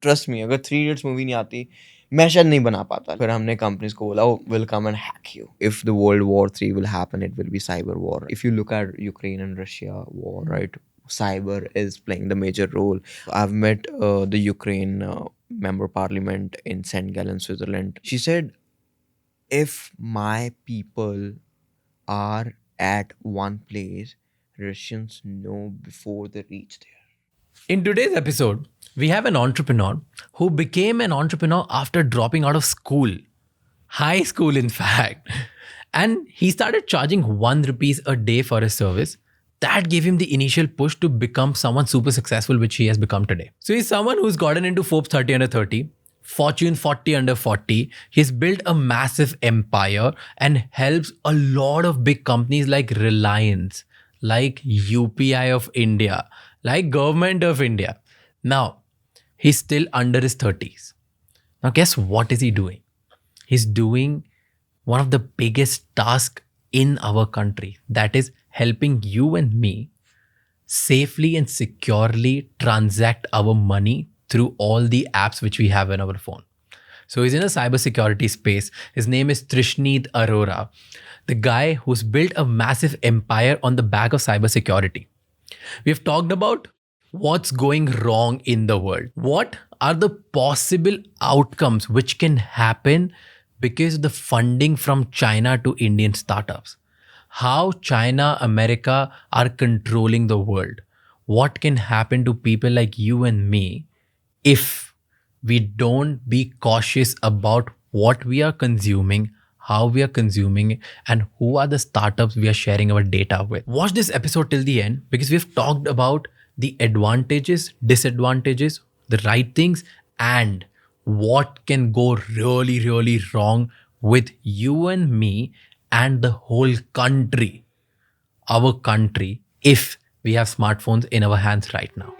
Trust me, अगर 3 Idiots movie नहीं आती मैं शायद नहीं बना पाता. फिर हमने कंपनीज को बोला, will come and hack you. If the world war 3 will happen, it will be cyber war. If you look eight Ukraine and Russia war, right, cyber is playing the major role. I've met the Ukraine member parliament in St. Gallen, Switzerland. She said, if my people are at one place, Russians know before they reach there. In today's episode, we have an entrepreneur who became an entrepreneur after dropping out of school. High school, in fact. And he started charging 1 rupees a day for his service. That gave him the initial push to become someone super successful, which he has become today. So he's someone who's gotten into Forbes 30 under 30, Fortune 40 under 40. He's built a massive empire and helps a lot of big companies like Reliance, like UPI of India, like Government of India. Now, he's still under his 30s. Now, guess what is he doing? He's doing one of the biggest tasks in our country. That is helping you and me safely and securely transact our money through all the apps which we have in our phone. So he's in a cybersecurity space. His name is Trishneet Arora, the guy who's built a massive empire on the back of cybersecurity. We've talked about what's going wrong in the world. What are the possible outcomes which can happen because of the funding from China to Indian startups? How China, America are controlling the world. What can happen to people like you and me if we don't be cautious about what we are consuming, how we are consuming it, and who are the startups we are sharing our data with. Watch this episode till the end because we've talked about the advantages, disadvantages, the right things, and what can go really, really wrong with you and me and the whole country, our country, if we have smartphones in our hands right now.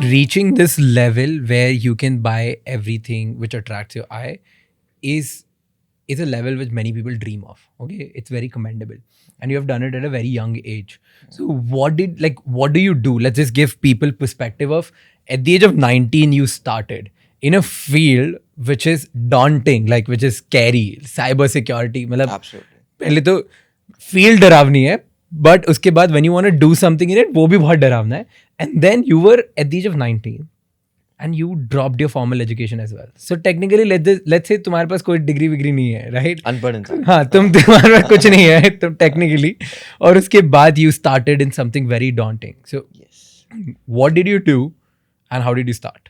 Reaching this level where you can buy everything which attracts your eye is a level which many people dream of. Okay, it's very commendable, and you have done it at a very young age. So what do you do? Let's just give people perspective of, at the age of 19 you started in a field which is daunting, like which is scary, cybersecurity. मतलब Absolutely. पहले तो field डरावनी है, but उसके बाद when you want to do something in it, वो भी बहुत डरावना है. And then you were at the age of 19 and you dropped your formal education as well. So technically let's say तुम्हारे पास कोई डिग्री विग्री नहीं है, right? अनपढ़ इंसान. हाँ, तुम्हारे पास कुछ नहीं है तुम technically, और उसके बाद you started in something very daunting. So Yes. what did you do and how did you start?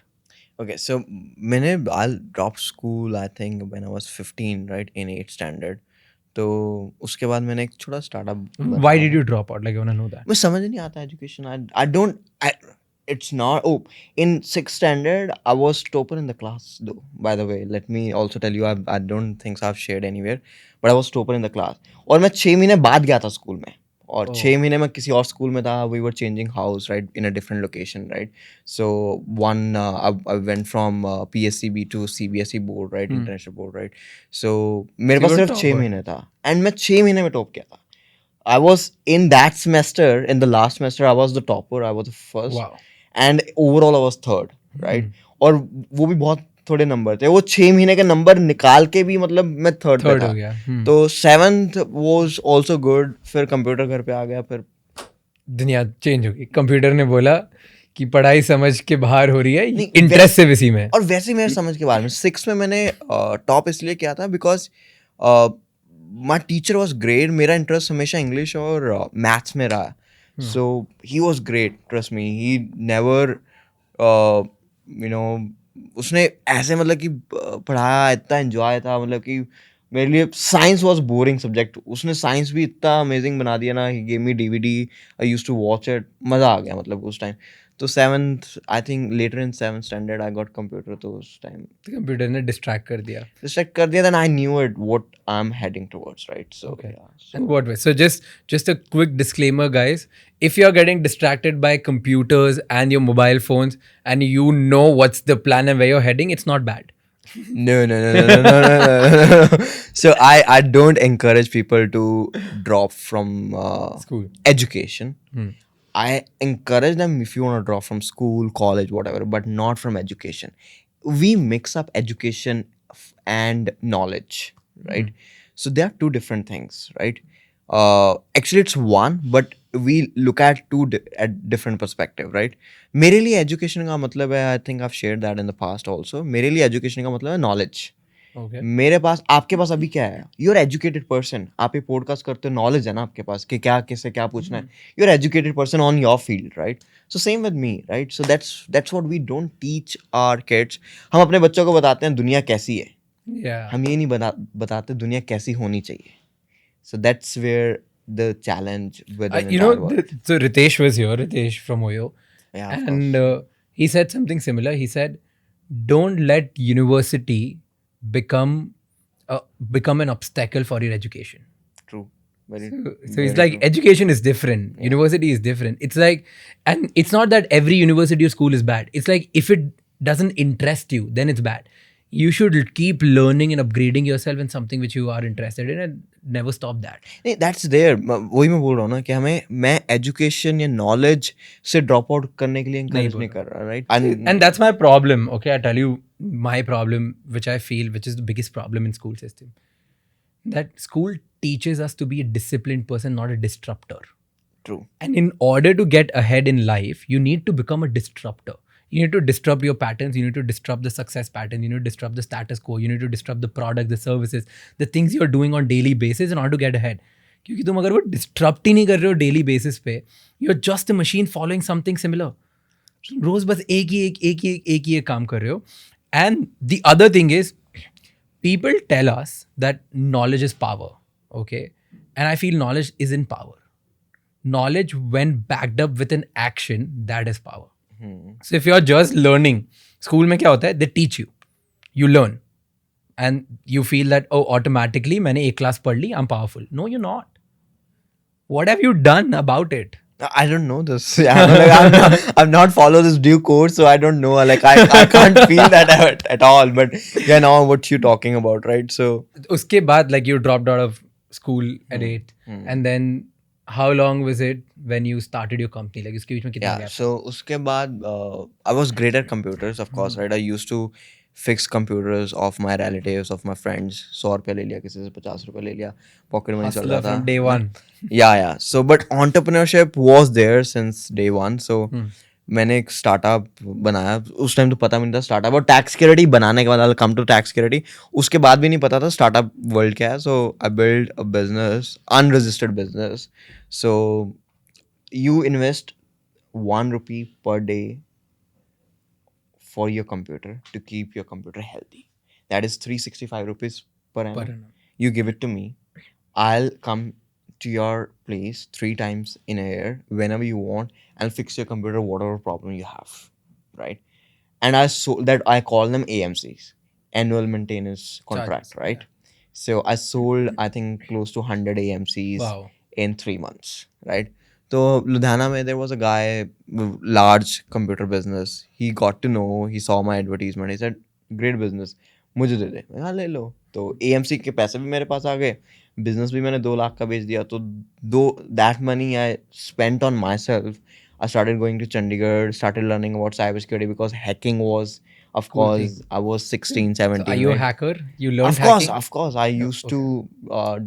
Okay, so I dropped school, I think, when I was 15, right, in 8th standard. तो उसके बाद मैंने एक छोटा startup. Why did you drop out? Like I want to know that. मुझे समझ नहीं आता education. It's not. Oh, in 6th standard, I was topper in the class, though. By the way, let me also tell you, I don't think so I've shared anywhere, but I was topper in the class. और मैं 6 महीने बाद गया था school में, और 6 महीने में किसी और स्कूल में था. We were changing house, right, in a different location, right? So I went from PSCB to CBSE board, right, international board, right? So मेरे पास सिर्फ 6 महीने था, and मैं 6 महीने में टॉप किया था. I was in that semester, in the last semester, I was the topper. I was the first. Wow. And overall I was third, right? और वो भी बहुत थोड़े नंबर थे. वो 6 महीने के नंबर निकाल के भी मतलब मैं थर्ड पे था. हो गया. तो 7th was also good. फिर कंप्यूटर घर पे आ गया. फिर दुनिया चेंज हो गई. कंप्यूटर ने बोला कि पढ़ाई समझ के बाहर हो रही है, इंटरेस्ट सिर्फ इसी में. और वैसे ही मेरे समझ के बारे में 6 में मैंने टॉप इसलिए किया था because my teacher was great. मेरा इंटरेस्ट हमेशा इंग्लिश और मैथ्स में रहा. So he was great, trust me. He never, उसने ऐसे मतलब कि पढ़ाया, इतना एंजॉय था. मतलब कि मेरे लिए साइंस वॉज बोरिंग सब्जेक्ट. उसने साइंस भी इतना अमेजिंग बना दिया ना. He gave me DVD, I used to watch it. मज़ा आ गया मतलब उस टाइम. तो 7th, I think later in 7th standard I got computer. तो उस टाइम कंप्यूटर ने डिस्ट्रैक्ट कर दिया. then I knew it what I'm heading towards, right? So Okay. yeah. So, And what way? So just a quick disclaimer, guys. If you're getting distracted by computers and your mobile phones and you know what's the plan and where you're heading, it's not bad. No. So I don't encourage people to drop from School. education. I encourage them if you want to drop from school, college, whatever, but not from education. We mix up education and knowledge, right? So they are two different things, right? Actually, it's one, but we look at at different perspective, right? मेरे लिए education का मतलब है, I think I've shared that in the past also. मेरे लिए education का मतलब है knowledge. Okay. मेरे पास आपके पास अभी क्या है? You're educated person. आप ये पॉडकास्ट करते हो, नॉलेज है ना आपके पास कि क्या किससे क्या पूछना है. You're educated person on your field, right? So same with me, right? So that's what we don't teach our kids. हम अपने बच्चों को बताते हैं दुनिया कैसी है. Yeah. हम ये नहीं बताते दुनिया कैसी होनी चाहिए. So that's where the challenge with an You know, entire world. so Ritesh was here, Ritesh from Oyo. Yeah, of And course. he said something similar. He said, don't let university become an obstacle for your education. True. Very, So it's like education is different. University is different. It's like, and it's not that every university or school is bad. It's like if it doesn't interest you, then it's bad. You should keep learning and upgrading yourself in something which you are interested in and never stop that. नहीं that's there. वही मैं बोल रहा हूँ ना कि मैं education या knowledge से drop out करने के लिए encourage नहीं कर रहा, right? And that's my problem. Okay, I tell you my problem, which I feel, which is the biggest problem in school system. That school teaches us to be a disciplined person, not a disruptor. True. And in order to get ahead in life, you need to become a disruptor. You need to disrupt your patterns. You need to disrupt the success pattern. You need to disrupt the status quo. You need to disrupt the product, the services, the things you're doing on daily basis in order to get ahead. क्योंकि तुम अगर वो disrupt ही नहीं कर रहे हो daily basis पे, you're just a machine following something similar. रोज बस एक ही काम कर रहे हो. And the other thing is, people tell us that knowledge is power. Okay, and I feel knowledge isn't power. Knowledge, when backed up with an action, that is power. So if you're just learning, school में क्या होता है? They teach you, you learn, and you feel that automatically मैंने एक class पढ़ ली, I'm powerful. No, you're not. What have you done about it? I don't know this. I've not followed this due course, so I don't know. Like I can't feel that at all. But yeah, now what you talking about, right? So उसके बाद like you dropped out of school at 8, and then how long was it when you started your company? Like उसके बीच में कितना yeah, gap? so उसके बाद I was great at computers, of course, right? I used to fix computers of my relatives, of my friends. 100 रुपया ले लिया किसी से, 50 रुपया ले लिया, pocket money चल Hustler रहा था. from day one. Yeah. So but entrepreneurship was there since day one. So मैंने एक स्टार्टअप बनाया. उस टाइम तो पता भी नहीं था स्टार्टअप, और टैक्स सिक्योरिटी बनाने के बाद कम टू टैक्स सिक्योरिटी, उसके बाद भी नहीं पता था स्टार्टअप वर्ल्ड क्या है. So I build a business, unregistered business. So you invest 1 rupee per day for your computer to keep your computer healthy. That is 365 rupees per annum. You give it to me. I'll come to your place 3 times in a year whenever you want and fix your computer whatever problem you have, right? And I sold that. I call them AMCs, annual maintenance contract, Charges, right? So I sold I think close to 100 AMCs Wow. in 3 months, right? So Ludhiana mein there was a guy, large computer business. He got to know, he saw my advertisement. He said, "Great business, मुझे दे दे." मैं कहा ले लो. तो AMC के पैसे भी मेरे पास आ गए, बिजनेस भी मैंने 2 लाख का बेच दिया. तो that money I spent on myself. I started going to Chandigarh, started learning about cybersecurity because hacking was, of course, I was 16, 17. Are you a right? hacker? You learned Of hacking? course. I used to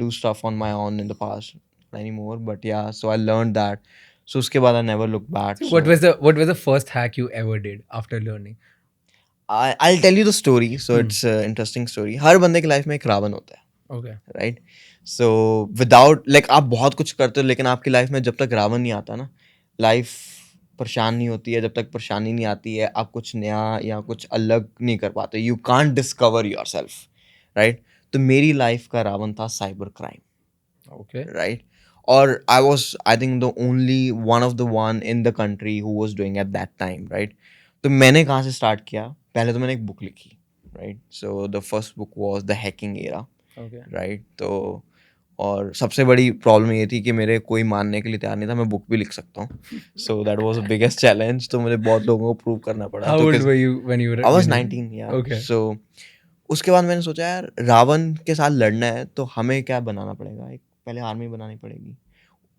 do stuff on my own in the past. Not anymore, but yeah. So I learned that. So उसके बाद I never looked back. So what was the first hack you ever did after learning? I'll tell you the story. So it's an interesting story. हर बंदे की life में एक रावण होता है. Okay. Right? So without like आप बहुत कुछ करते हो, लेकिन आपकी लाइफ में जब तक रावण नहीं आता ना, लाइफ परेशान नहीं होती है. जब तक परेशानी नहीं आती है, आप कुछ नया या कुछ अलग नहीं कर पाते. You can't discover yourself, right? तो मेरी लाइफ का रावण था cyber crime. Okay. Right? Or I was, I think, the only one in the country who was doing at that time, right? तो मैंने कहाँ से स्टार्ट किया? पहले तो मैंने एक बुक लिखी, right? So the first book was The Hacking Era, Okay. right? तो और सबसे बड़ी प्रॉब्लम ये थी कि मेरे कोई मानने के लिए तैयार नहीं था मैं बुक भी लिख सकता हूँ. So that was the biggest challenge. तो मुझे बहुत लोगों को प्रूव करना पड़ा. How old were you when you were? I was 19, yeah. Okay. So उसके बाद मैंने सोचा यार रावण के साथ लड़ना है तो हमें क्या बनाना पड़ेगा. एक पहले आर्मी बनानी पड़ेगी.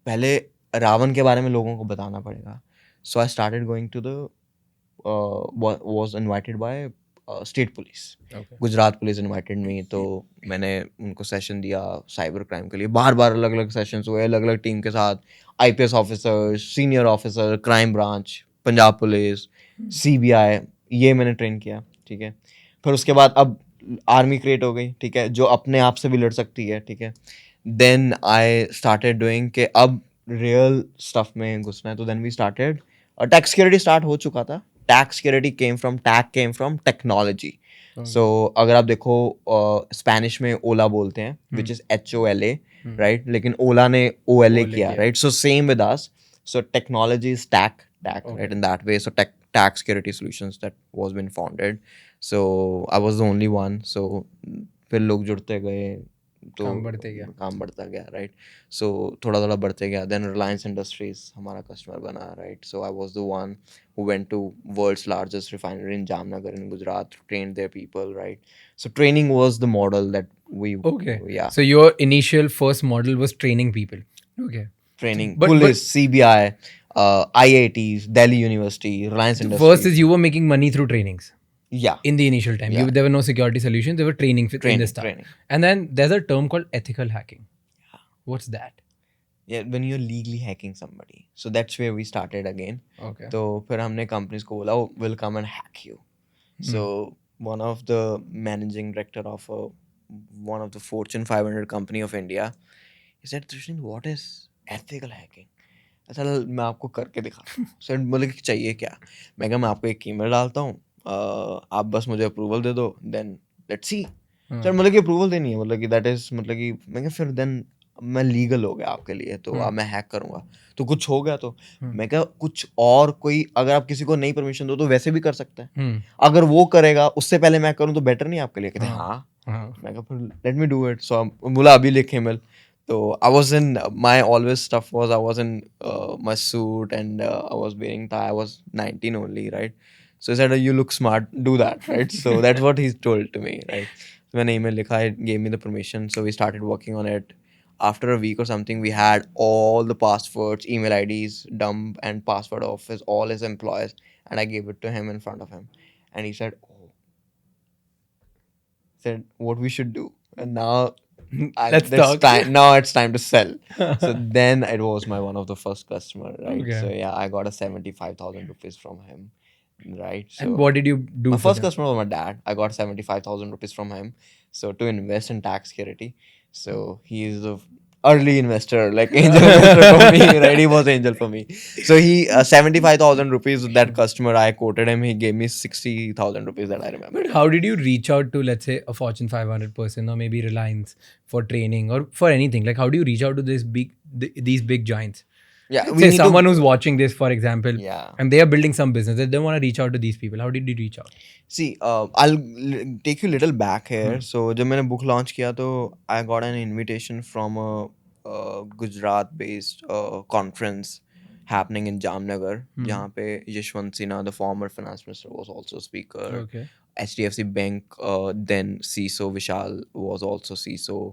पहले रावण के बारे में लोगों को बताना पड़ेगा. So I started going to the was invited by state police. Okay. Gujarat police invited me. तो मैंने उनको सेशन दिया साइबर क्राइम के लिए. बार बार अलग अलग सेशंस हुए अलग अलग टीम के साथ. IPS officer, senior officer, crime branch, Punjab police, CBI, ये मैंने ट्रेन किया. ठीक है. फिर उसके बाद अब आर्मी क्रिएट हो गई. ठीक है, जो अपने आप से भी लड़ सकती है. ठीक है. देन आई स्टार्टेड डूइंग कि अब रियल स्टफ में घुसना है. तो then we started. Tax security start हो चुका था. Tax security came from technology. So अगर आप देखो स्पेनिश में ओला बोलते हैं विच इज HOLA, राइट, लेकिन ओला ने OLA किया, right. So same with us. So technology is tech, right, in that way. So tax security solutions that was been founded. So I was the only one. So फिर लोग जुड़ते गए तो काम बढ़ता गया, राइट. सो थोड़ा थोड़ा बढ़ते गया. देन रिलायंस इंडस्ट्रीज हमारा कस्टमर बना, right. So I was the one who went to world's largest refinery in Jamnagar in Gujarat, trained their people, right. So training was the model that we, Okay. yeah, So your initial first model was training people. Okay. training But police, CBI, IITs, Delhi University, Reliance first Industries. is you were making money through trainings. Yeah. In the initial time, Yeah. there were no security solutions. They were training in this stuff. Training. And then there's a term called ethical hacking. What's that? Yeah, when you're legally hacking somebody. So that's where we started again. Okay. तो फिर हमने companies को बोला, oh, we'll come and hack you. So one of the managing director of one of the Fortune 500 company of India, he said, Trishneet, what is ethical hacking? अच्छा मैं आपको करके दिखाता हूँ. सर बोले कि चाहिए क्या. मैं कहा मैं आपको एक ईमेल डालता हूँ, आप बस मुझे अप्रूवल दे दो, देन लेट्स सी. सर मतलब कि अप्रूवल देनी है, मतलब कि दैट इज, मतलब कि मैं कहा फिर देन मैं लीगल हो गया आपके लिए, तो अब मैं हैक करूंगा. तो कुछ हो गया तो मैं कहा कुछ और कोई, अगर आप किसी को नई परमिशन दो तो वैसे भी कर सकता है. अगर वो करेगा उससे पहले मैं करूँ तो बेटर नहीं आपके लिए. कहते हाँ. मैं कहा फिर लेट मी डू इट. सो बोला अभी लिख email. So I was in my always stuff was I was in my suit and I was wearing tie. I was 19 only, right? So he said, "You look smart. Do that, right?" So that's what he told to me, right? So when email likha, it gave me the permission. So we started working on it. After a week or something, we had all the passwords, email IDs, dump and password of all his employees, and I gave it to him in front of him, and he said, "Oh," said what we should do, and now. Let's talk. Now it's time to sell. So then it was my one of the first customer, right? Okay. So yeah, I got a 75,000 rupees from him, right? So And what did you do? my for first them? customer was my dad. I got 75,000 rupees from him, so to invest in tax security. So he is the early investor, like angel investor for me, right? He was angel for me. So he 75,000 rupees with that customer. I quoted him. He gave me 60,000 rupees that I remember. But how did you reach out to, let's say, a Fortune 500 person or maybe Reliance for training or for anything? Like, how do you reach out to these bbig giants? Yeah, Let's we say need someone to, who's watching this, for example, yeah. and they are building some business. They want to reach out to these people. How did you reach out? See, take you little back here. So जब मैंने book launch किया तो I got an invitation from a Gujarat-based conference happening in Jamnagar, जहाँ पे Yashwant Sinha, the former finance minister, was also speaker. Okay. HDFC Bank, then CISO Vishal was also CISO.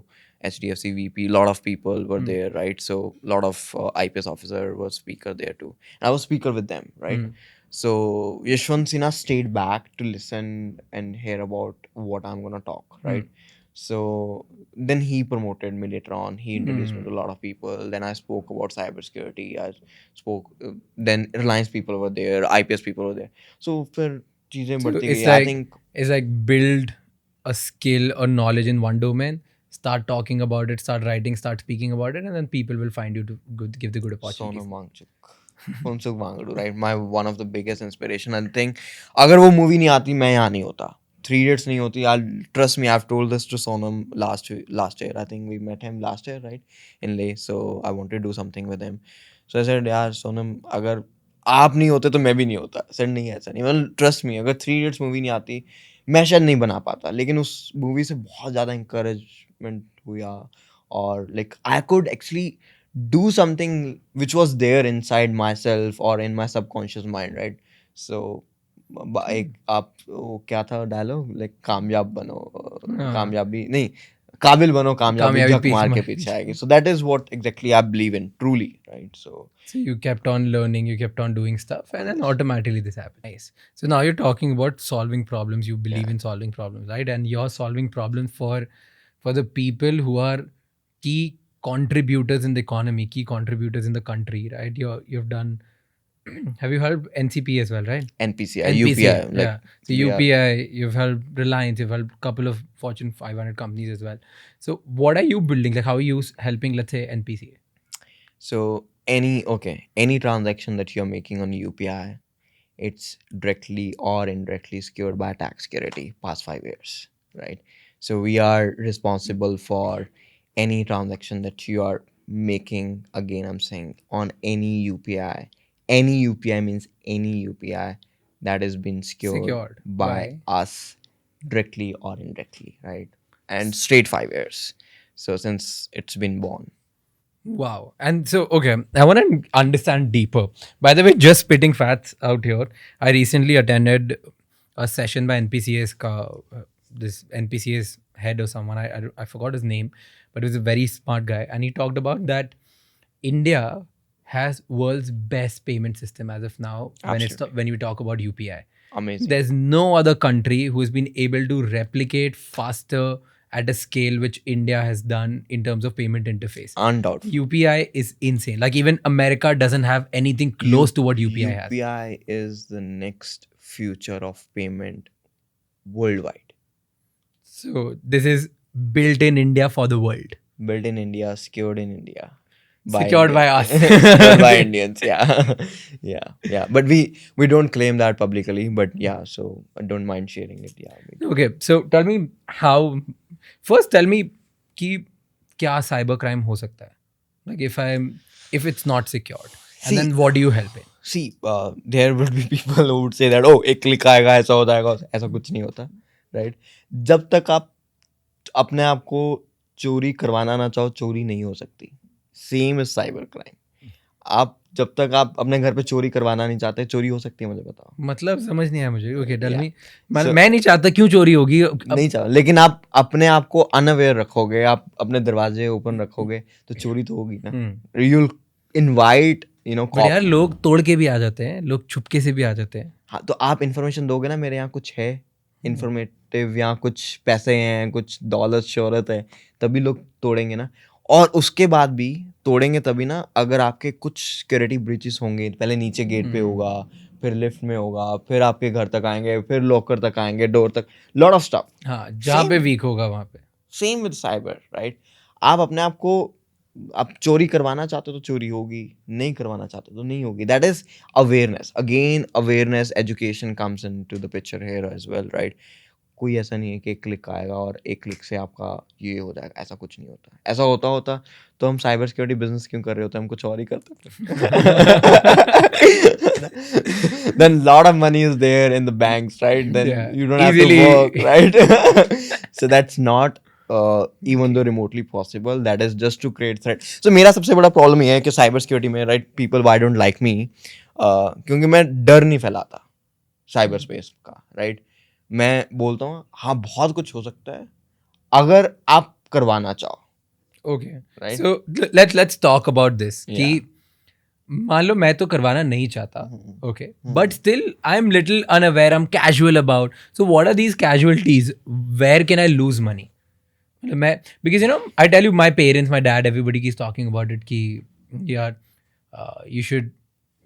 HDFC VP, a lot of people were there, right? So a lot of IPS officer was speaker there too. And I was speaker with them, right? So Yashwant Sinha stayed back to listen and hear about what I'm gonna talk, right? So then he promoted me later on. He introduced me to a lot of people. Then I spoke about cybersecurity. I spoke. Then Reliance people were there. IPS people were there. So फिर चीजें बढ़ती गई. I think it's like build a skill or knowledge in one domain, start talking about it, start writing, start speaking about it, and then people will find you to give the good opportunities. Sonam Wangchuk. Funsuk Wangadu, right? My one of the biggest inspiration. And think, अगर वो movie नहीं आती मैं यहाँ नहीं होता. Three Idiots नहीं होती. I'll trust me. I've told this to Sonam last year. I think we met him last year, right? In Leh. So I wanted to do something with him. So I said, यार Sonam, अगर आप नहीं होते तो मैं भी नहीं होता. Said नहीं ऐसा नहीं. Well, trust me. अगर Three Idiots movie नहीं आती मैं शायद नहीं बना पाता. लेकिन उस मूवी से बहुत ज़्यादा encouragement हुआ. और like I could actually do something which was there inside myself or in my subconscious mind, right? So एक आप वो क्या था डायलॉग, लाइक कामयाब बनो, कामयाबी नहीं, काबिल बनो, कामयाबी कामयाबी झक पीछे मार के मार पीछे पीछे। आएगी. So that is what exactly I believe in, truly, right? So So you kept on learning, you kept on doing stuff, and then automatically this happened. Nice. So now you're talking about solving problems. You believe yeah, in solving problems, right? And you're solving problems for the people who are key contributors in the economy, key contributors in the country, right? You've done. Have you heard NCP as well, right? NPCI, NPCI, UPI, like yeah. So we are. UPI, you've helped Reliance, you've helped a couple of Fortune 500 companies as well. So what are you building? Like, how are you helping, let's say, NPCA? So any transaction that you're making on UPI, it's directly or indirectly secured by tax security past 5 years, right? So we are responsible for any transaction that you are making. Again, I'm saying on any UPI. Any UPI means any UPI that has been secured Secured by by. us directly or indirectly, right? And straight 5 years. So since it's been born. Wow. And so, okay, I want to understand deeper. By the way, just spitting facts out here. I recently attended a session by NPCA's, this NPCA's head or someone. I forgot his name, but he was a very smart guy. And he talked about that India has world's best payment system as of now Absolutely. when you talk about UPI. Amazing. There's no other country who has been able to replicate faster at a scale which India has done in terms of payment interface. Undoubtedly. UPI is insane. Like even America doesn't have anything close to what UPI has. UPI is the next future of payment worldwide. So this is built in India for the world. Built in India, secured in India. Secured by us. Secured by Indians, yeah. Yeah. But we don't claim that publicly, but yeah, so I don't mind sharing it. Yeah. Okay, so tell me how. First, tell me कि क्या cyber crime हो सकता है? Like if it's not secured, and See, then what do you help in? See, there will be people who would say that, oh, एक click आएगा ऐसा हो जाएगा, ऐसा कुछ नहीं होता, right? जब तक आप अपने आप को चोरी करवाना ना चाहो, चोरी नहीं हो सकती. Same is cyber crime. आप जब तक आप अपने घर पे चोरी करवाना नहीं चाहते, चोरी हो सकती है. मुझे बताओ. मतलब समझ नहीं आया मुझे. Okay, tell Yeah. Me. So- मैं नहीं चाहता, क्यों चोरी होगी? नहीं चाहो, लेकिन आप अपने आप को अनअवेयर रखोगे, आप अपने दरवाजे ओपन रखोगे, तो चोरी तो होगी ना. You'll invite, बट यार लोग तोड़ के भी आ जाते हैं, लोग छुपके से भी आ जाते हैं. हाँ, तो आप इन्फॉर्मेशन दोगे ना, मेरे यहाँ कुछ है इन्फॉर्मेटिव, यहाँ कुछ पैसे हैं, कुछ दौलत शोहरत है, तभी लोग तोड़ेंगे ना. और उसके बाद भी तोड़ेंगे तभी ना, अगर आपके कुछ सिक्योरिटी ब्रीचेस होंगे. पहले नीचे गेट पे होगा, फिर लिफ्ट में होगा, फिर आपके घर तक आएंगे, फिर लॉकर तक आएंगे, डोर तक, लॉट ऑफ स्टफ. हाँ, जहाँ पे वीक होगा वहाँ पे. Same with cyber, right? आप अपने आप को, आप चोरी करवाना चाहते हो तो चोरी होगी, नहीं करवाना चाहते तो नहीं होगी. That is awareness. Again awareness, education comes into the picture here as well, right? कोई ऐसा नहीं है कि एक क्लिक आएगा और एक क्लिक से आपका ये हो जाएगा. ऐसा कुछ नहीं होता. ऐसा होता तो हम साइबर सिक्योरिटी बिजनेस क्यों कर रहे होते? हम कुछ और ही करते. Then lot of money is there in the banks, right? Then Yeah, you don't have easily. to work, right? So that's not even though remotely possible. That is just to create threat. So मेरा सबसे बड़ा problem ये है कि cyber security में, right, people why don't like me, क्योंकि मैं डर नहीं फैलाता साइबर स्पेस का, राइट? मैं बोलता हूँ हाँ, बहुत कुछ हो सकता है अगर आप करवाना चाहो. Okay, Right? So let's talk about this कि मान लो मैं तो करवाना नहीं चाहता, okay, but still I am little unaware, I am casual about. So what are these casualties? Where can I lose money? मैं, because I tell you, my parents, my dad, everybody is talking about it कि यार you should,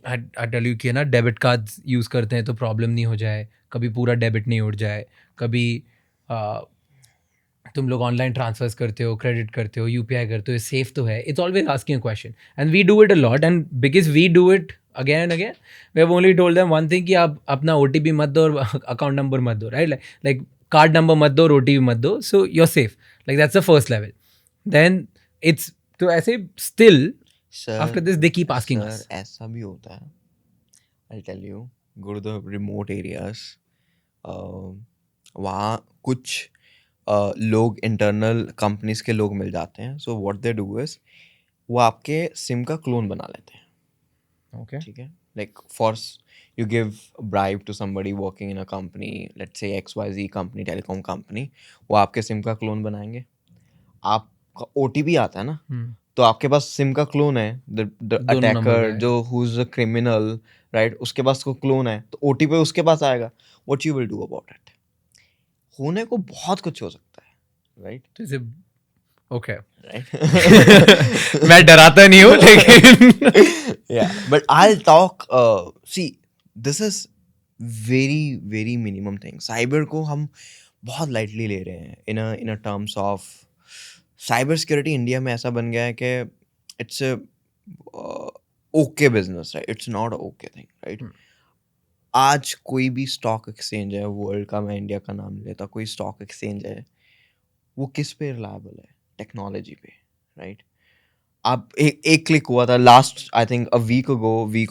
I tell you कि ना debit card use करते हैं तो problem नहीं हो जाए, कभी पूरा डेबिट नहीं उड़ जाए, कभी तुम लोग ऑनलाइन ट्रांसफर्स करते हो, क्रेडिट करते हो, यूपीआई करते हो, सेफ तो है. It's always asking a question and we do it a lot, and because we do it again and again, we have only told them one thing कि आप अपना ओटीपी मत दो और अकाउंट नंबर मत दो, राइट? लाइक कार्ड नंबर मत दो और ओटीपी मत दो, so you are safe. Like that's the first level. Then it's तो ऐसे still after this they keep asking us. ऐसा भी होता है. I'll tell you, go to the remote areas. वहाँ कुछ लोग, इंटरनल कंपनीज के लोग मिल जाते हैं. So what they do is, वो आपके सिम का क्लोन बना लेते हैं. ओके, ठीक है? Like for you give a bribe to somebody working in a company, let's say XYZ company, telecom company, वो आपके सिम का क्लोन बनाएंगे. आपका ओटीपी आता है ना, तो आपके पास सिम का क्लोन है, द दोनों नंबर अटैकर का है। जो who is a criminal, right, उसके पास को क्लोन है, तो ओटीपी उसके पास आएगा. What you will do about it? होने को बहुत कुछ हो सकता है, राइट? तो इसे ओके राइट. मैं डराता नहीं हूँ लेकिन Yeah, but I'll talk. See, this is very very minimum thing. Cyber को हम बहुत lightly ले रहे हैं in a terms of cyber security. India में ऐसा बन गया है कि it's a okay business, right? It's not a okay thing, right? आज कोई भी स्टॉक एक्सचेंज है वर्ल्ड का, मैं इंडिया का नाम लेता, कोई स्टॉक एक्सचेंज है, वो किस पे रिलायबल है? टेक्नोलॉजी पे, राइट? आप एक क्लिक हुआ था last, I think a week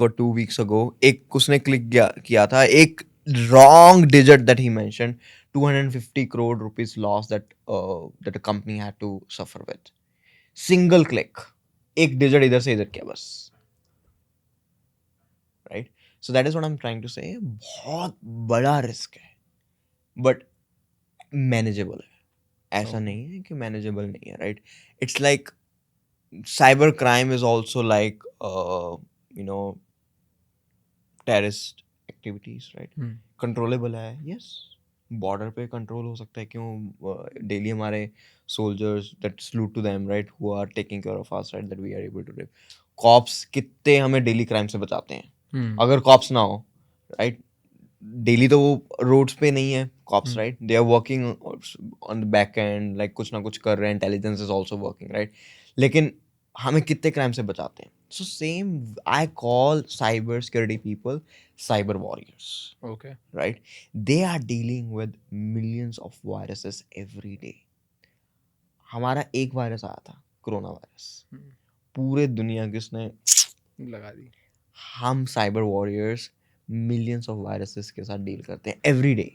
और 2 weeks अगो, एक उसने क्लिक किया था, एक wrong digit that he mention, 250 crore rupees loss that a company had to suffer with. Single click, एक डिजिट इधर से इधर किया बस, right? So that is what I am trying to say. बहुत बड़ा रिस्क है बट मैनेजेबल है. ऐसा नहीं है कि मैनेजेबल नहीं है, right? It's like cyber crime is also like you know terrorist activities, right? Controllable है, yes. बॉर्डर पे कंट्रोल हो सकता है, क्यों? डेली हमारे soldiers that salute to them, right, who are taking care of us, right, that we are able to live. Cops कितने हमें daily crime से बचाते हैं. अगर कॉप्स ना हो, राइट, डेली तो वो रोड्स पे नहीं है cops, right, they are working on the back end, like कुछ ना कुछ कर रहे हैं, intelligence is also working, right. लेकिन हमें कितने क्राइम से बचाते हैं? So same, I call cyber security people cyber warriors. Okay right? They are dealing with millions of viruses every day. हमारा एक वायरस आया था, कोरोना वायरस, पूरे दुनिया की उसने लगा दी. हम cyber warriors millions of viruses के साथ डील करते हैं every day,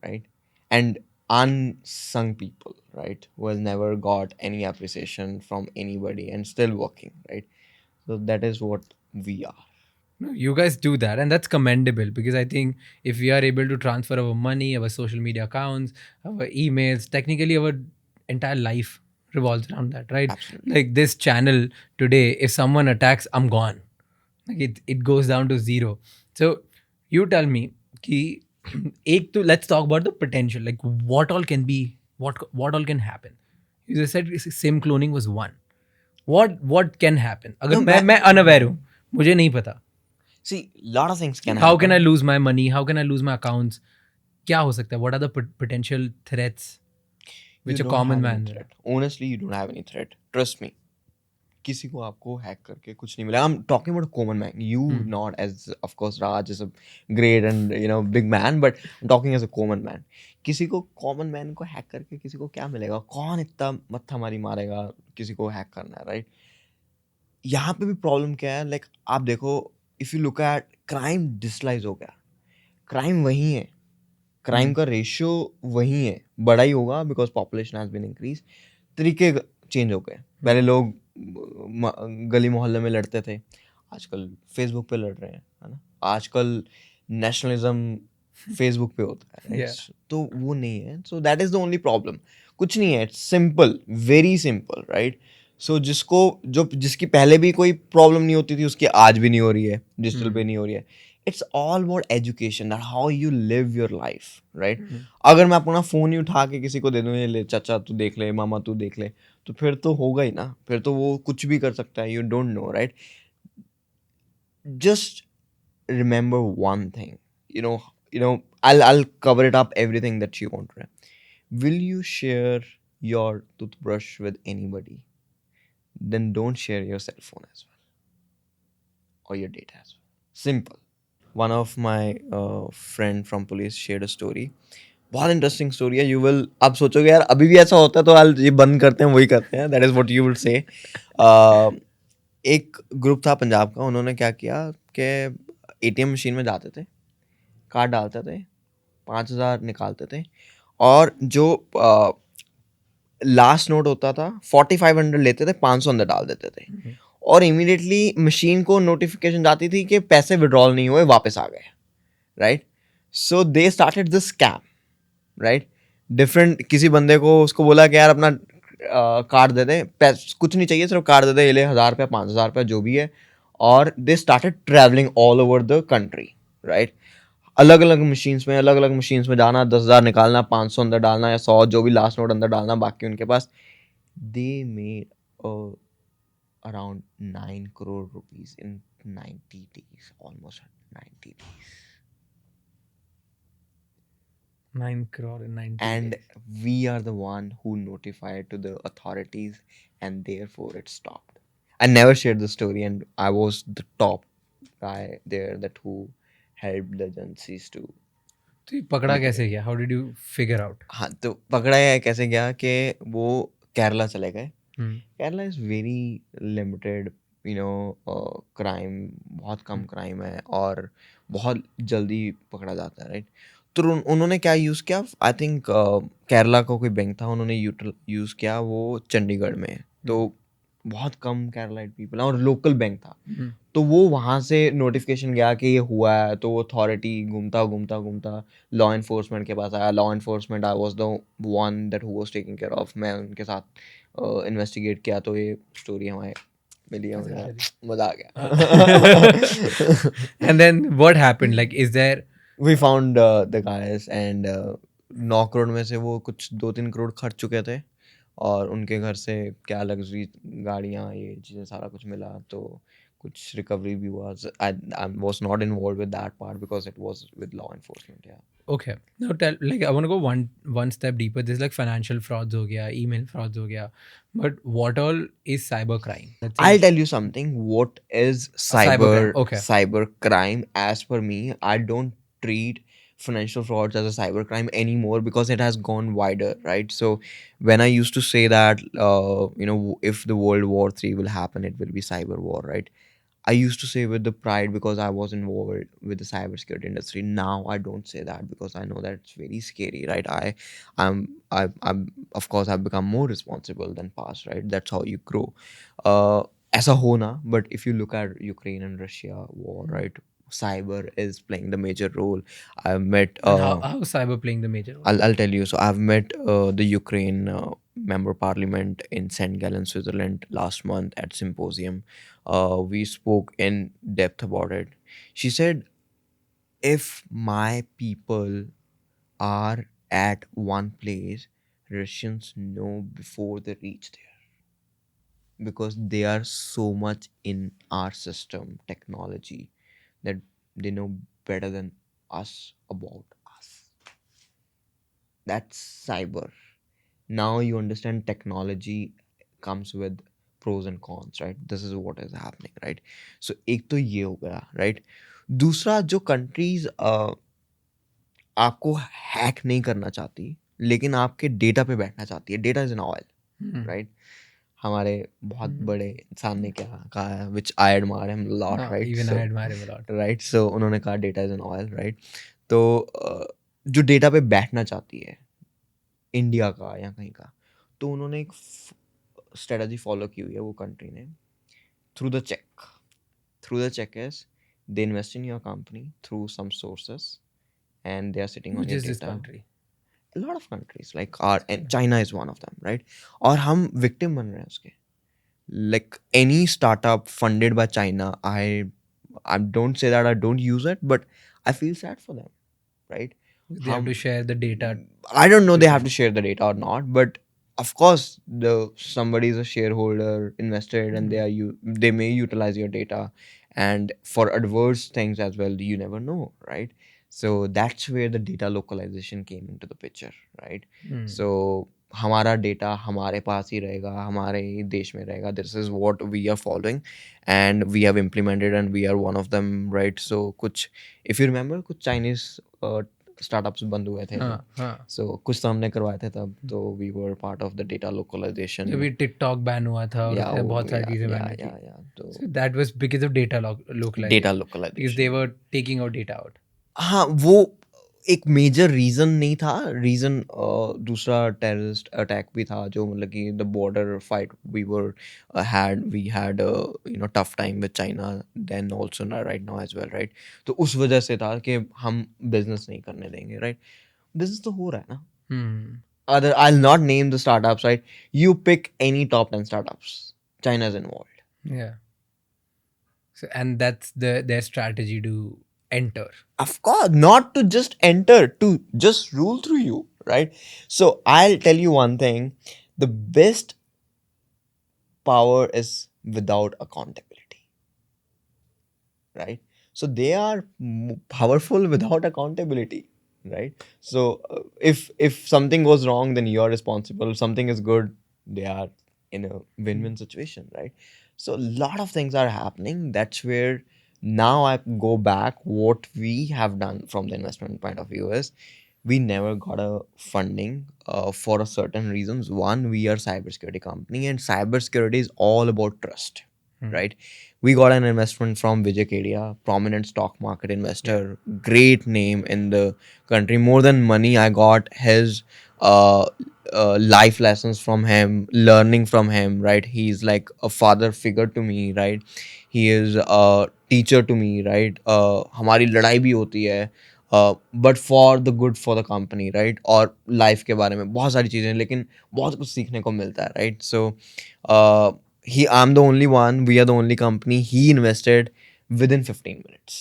right? And unsung people, right, who has never got any appreciation from anybody and still working, right? So that is what we are. No, you guys do that, and that's commendable, because I think if we are able to transfer our money, our social media accounts, our emails, technically our entire life revolves around that, right? Absolutely. Like this channel today, if someone attacks, I'm gone. Like it goes down to zero. So you tell me, ki, let's talk about the potential. Like what all can be, what all can happen. You just said SIM cloning was one. What can happen? अगर No, मैं unaware हूँ, मुझे नहीं पता. See, lot of things can How happen. can I lose my money? How can I lose my accounts? क्या हो सकता है? What are the potential threats You which a don't common have any man? threat. Honestly, you don't have any threat. Trust me. किसी को आपको hack करके कुछ नहीं मिला. I'm talking about a common man. You not as, of course, Raj is a great and big man, but I'm talking as a common man. किसी को common man को हैक करके किसी को क्या मिलेगा? कौन इतना मत्था मारी मारेगा किसी को हैक करना है, राइट? यहाँ पे भी प्रॉब्लम क्या है? लाइक आप देखो, if you look at crime, डिसलाइज हो गया. क्राइम वही है, क्राइम का रेशियो वही है, बड़ा ही होगा because population has been increase. तरीके चेंज हो गए. पहले लोग गली मोहल्ले में लड़ते थे, आजकल फेसबुक पे लड़ रहे हैं, है ना? आजकल नेशनलिज्म फेसबुक पे होता है, right? Yeah. तो वो नहीं है. So that is the only problem. कुछ नहीं है, it's simple, very simple, right? So जिसकी पहले भी कोई प्रॉब्लम नहीं होती थी, उसकी आज भी नहीं हो रही है, डिजिटल पे नहीं हो रही है. It's all about education, that how you live your life, right? अगर मैं अपना फोन ही उठा के किसी को दे दूं, ये ले चाचा तू देख ले, मामा तू देख ले, तो फिर तो होगा ही ना, फिर तो वो कुछ भी कर सकता है. You don't know, right? Just remember one thing, I'll cover it up, everything that you want to know. Will you share your toothbrush with anybody? Then don't share your cell phone as well or your data as well. Simple. One of my friend from police shared a story. बहुत interesting story है. You will, आप सोचोगे यार अभी भी ऐसा होता है तो हाल ये बंद करते हैं, वही करते हैं. That is what you will say. एक ग्रुप था पंजाब का, उन्होंने क्या किया कि एटीएम मशीन में जाते थे, कार्ड डालते थे, 5,000 निकालते थे, और जो लास्ट नोट होता था 4,500 लेते थे, 500 अंदर डाल देते थे, और इमीडिएटली मशीन को नोटिफिकेशन जाती थी कि पैसे विड्रॉल नहीं हुए, वापस आ गए, right? So they started this scam, right? Different, किसी बंदे को उसको बोला कि यार अपना कार्ड दे दे, कुछ नहीं चाहिए, सिर्फ कार्ड दे दे, ये ले 1,000 रुपया 5,000 रुपया जो भी है, और they started travelling all over the country, right. अलग अलग मशीन्स में जाना, 10,000 निकालना, 500 अंदर डालना या 100 जो भी लास्ट नोट अंदर डालना, बाकी उनके पास। They made around 9 crore rupees in 90 days, almost 90 days. 9 crore in 90 And days. we are the one who notified to the authorities, and therefore it stopped. I never shared the story, and I was the top guy there that who helped the agencies to. तो ये पकड़ा कैसे गया? How did you figure out? हाँ, तो पकड़ा है कैसे गया कि वो केरला चले गए। Kerala is very limited, crime बहुत कम क्राइम है और बहुत जल्दी पकड़ा जाता है, राइट। तो उन्होंने क्या यूज़ किया, आई थिंक केरला का कोई बैंक था, उन्होंने यूज़ किया वो चंडीगढ़ में, तो बहुत कम केरलाइट पीपल और लोकल बैंक था, तो वो वहाँ से नोटिफिकेशन गया कि ये हुआ है, तो वो अथॉरिटी घूमता लॉ इन्फोर्समेंट के पास आया। Law enforcement, I was the one that who was taking care of, मैं उनके साथ इन्वेस्टिगेट किया, तो ये स्टोरी हमारे मिली, हमें मजा आ गया। And then what happened? Like, is there? We found the guys, and 9 crore में से वो कुछ 2-3 करोड़ खर्च चुके थे, और उनके घर से क्या लग्जरी गाड़ियाँ, ये चीज़ें सारा कुछ मिला, तो कुछ रिकवरी भी हुआ। I was not involved with that part because it was with law enforcement, yeah. Okay. Now tell, like, I want to go one step deeper. There's like financial frauds ho gaya, email frauds ho gaya, but what all is cyber crime? I'll tell you something. What is cybercrime, okay. cyber crime? As per me, I don't treat financial frauds as a cyber crime anymore because it has gone wider, right? So when I used to say that, if the World War III will happen, it will be cyber war, right? I used to say with the pride because I was involved with the cybersecurity industry. Now I don't say that because I know that it's very scary, right? I'm of course I've become more responsible than past, right? That's how you grow. As a hona, but if you look at Ukraine and Russia war, right? Cyber is playing the major role. I've met. And how is cyber playing the major role? I'll tell you. So I've met the Ukraine member parliament in St. Gallen, Switzerland last month at symposium. We spoke in depth about it. She said, if my people are at one place, Russians know before they reach there because they are so much in our system technology that they know better than us about us. That's cyber. Now you understand technology comes with pros and cons, right? This is what is happening, right? So एक तो ये हो गया, right? दूसरा, जो countries आपको hack नहीं करना चाहती लेकिन आपके डेटा पे बैठना चाहती है, data is an oil, right? हमारे बहुत बड़े इंसान ने क्या कहा है, which I admire him lot, right? Even I admire him a lot. Right, so उन्होंने कहा data is an oil, right? तो जो डेटा पे बैठना चाहती है इंडिया का या कहीं का, तो उन्होंने एक स्ट्रेटजी फॉलो की हुई है वो कंट्री ने, through the check is they invest in your company through some sources and they are sitting on Which your is this data. country? A lot of countries like and China is one of them, right? और हम victim बन रहे हैं उसके. Like any startup funded by China, I don't say that I don't use it, but I feel sad for them, right? They have to share the data. I don't know they have to share the data or not, but of course somebody is a shareholder invested and they may utilize your data, and for adverse things as well, you never know, right? So that's where the data localization came into the picture, right? So हमारा data हमारे पास ही रहेगा, हमारे ही देश में रहेगा. This is what we are following and we have implemented and we are one of them, right? So कुछ, if you remember, कुछ Chinese startups बंद हुए थे, so कुछ तो हमने करवाए थे तब, तो we were part of the data localization. जब भी टिकटॉक बैन हुआ था और उससे बहुत सारी चीजें बैन हुई थी, so that was because of data localization, because they were taking our data out. हाँ, वो एक मेजर रीजन नहीं था. रीजन दूसरा टेररिस्ट अटैक भी था, जो मतलब कि the border fight we had tough time with China then also right now as well, right? तो उस वजह से था कि हम बिजनेस नहीं करने देंगे, राइट? बिजनेस तो हो रहा है ना, other, I'll not name the startups, right? You pick any top 10 startups. China's involved. Yeah. So, and that's their strategy to enter. Of course, not to just enter, to just rule through you, right? So I'll tell you one thing. The best power is without accountability, right? So they are powerful without accountability, right? So if something goes wrong, then you're responsible. If something is good, they are in a win-win situation, right? So a lot of things are happening. That's where now I go back. What we have done from the investment point of view is we never got a funding for a certain reasons. One, we are cybersecurity company, and cybersecurity is all about trust, right? We got an investment from Vijay Kedia, prominent stock market investor, great name in the country. More than money, I got his uh, life lessons from him, learning from him, right? He's like a father figure to me, right? He is a teacher to me, right? हमारी लड़ाई भी होती है, but for the good for the company, right? और life के बारे में बहुत सारी चीज़ें, लेकिन बहुत कुछ सीखने को मिलता है, right? So he I am the only one, we are the only company he invested with in 15 minutes.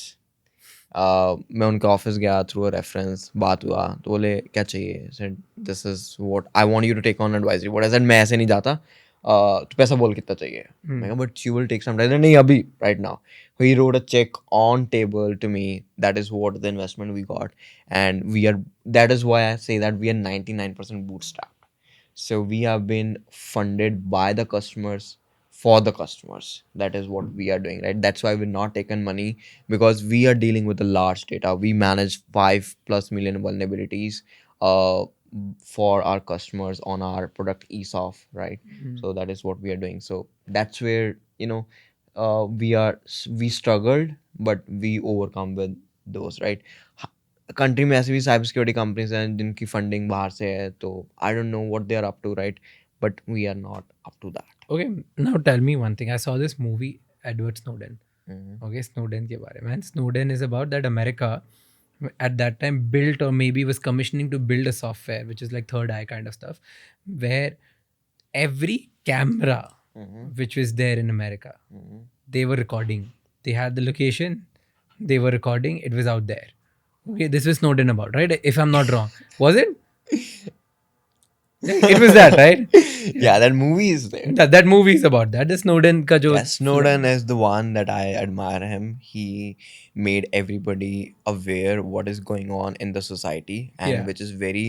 मैं उनके ऑफिस गया थ्रू अ रेफरेंस, बात हुआ तो बोले क्या चाहिए, said this is what I want you to take on advisory. What I said, मैं ऐसे नहीं जाता, तो पैसा बोल कितना चाहिए. मैं कहा but you will take some time. नहीं अभी, right now. He wrote a check on table to me. That is what the investment we got, and we are. That is why I say that we are 99% bootstrapped. So we have been funded by the customers for the customers. That is what we are doing, right? That's why we're not taking money, because we are dealing with the large data. We manage 5+ million vulnerabilities uh, for our customers on our product ESOF, right? So that is what we are doing. So that's where, you know, we struggled, but we overcome with those, right? Country में ऐसी भी cyber security companies हैं जिनकी funding बाहर से है, तो I don't know what they are up to, right? But we are not up to that. Okay, now tell me one thing. I saw this movie, Edward Snowden. Okay, Snowden के बारे में. And Snowden is about that America at that time built or maybe was commissioning to build a software which is like third eye kind of stuff, where every camera which was there in America, they were recording. They had the location, they were recording, it was out there. Okay, this was Snowden about, right? If I'm not wrong. Was it? It was that, right? Yeah, that movie is there. That movie is about that. The Snowden ka jo. Yeah, Snowden is the one that I admire him. He made everybody aware what is going on in the society, and Yeah. which is very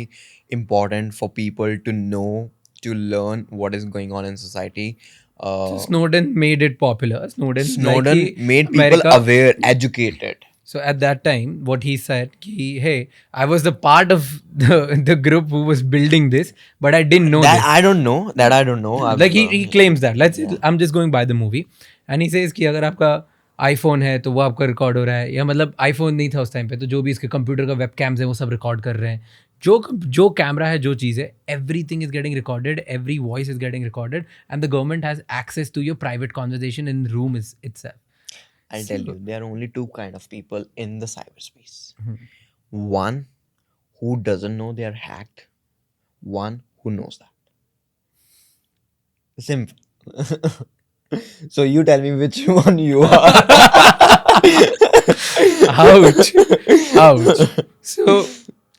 important for people to know, to learn what is going on in society. So Snowden made it popular. Snowden made people aware, educated. So at that time, what he said, hey, I was the part of the group who was building this, but I didn't know That this. I don't know. That I don't know. Like he claims that. I'm just going by the movie, and he says कि अगर आपका iPhone है तो वो आपका record हो रहा है, या मतलब iPhone नहीं था उस टाइम पे, तो जो भी इसके कंप्यूटर का वेब कैम्स है वो सब रिकॉर्ड कर रहे हैं. जो कैमरा है, जो चीज़ है, everything is getting recorded, every voice is getting recorded, and the government has access to your private conversation in the room itself. I'll tell you, there are only two kind of people in the cyberspace. One who doesn't know they are hacked. One who knows that. Simple. So you tell me which one you are. Ouch. Ouch. So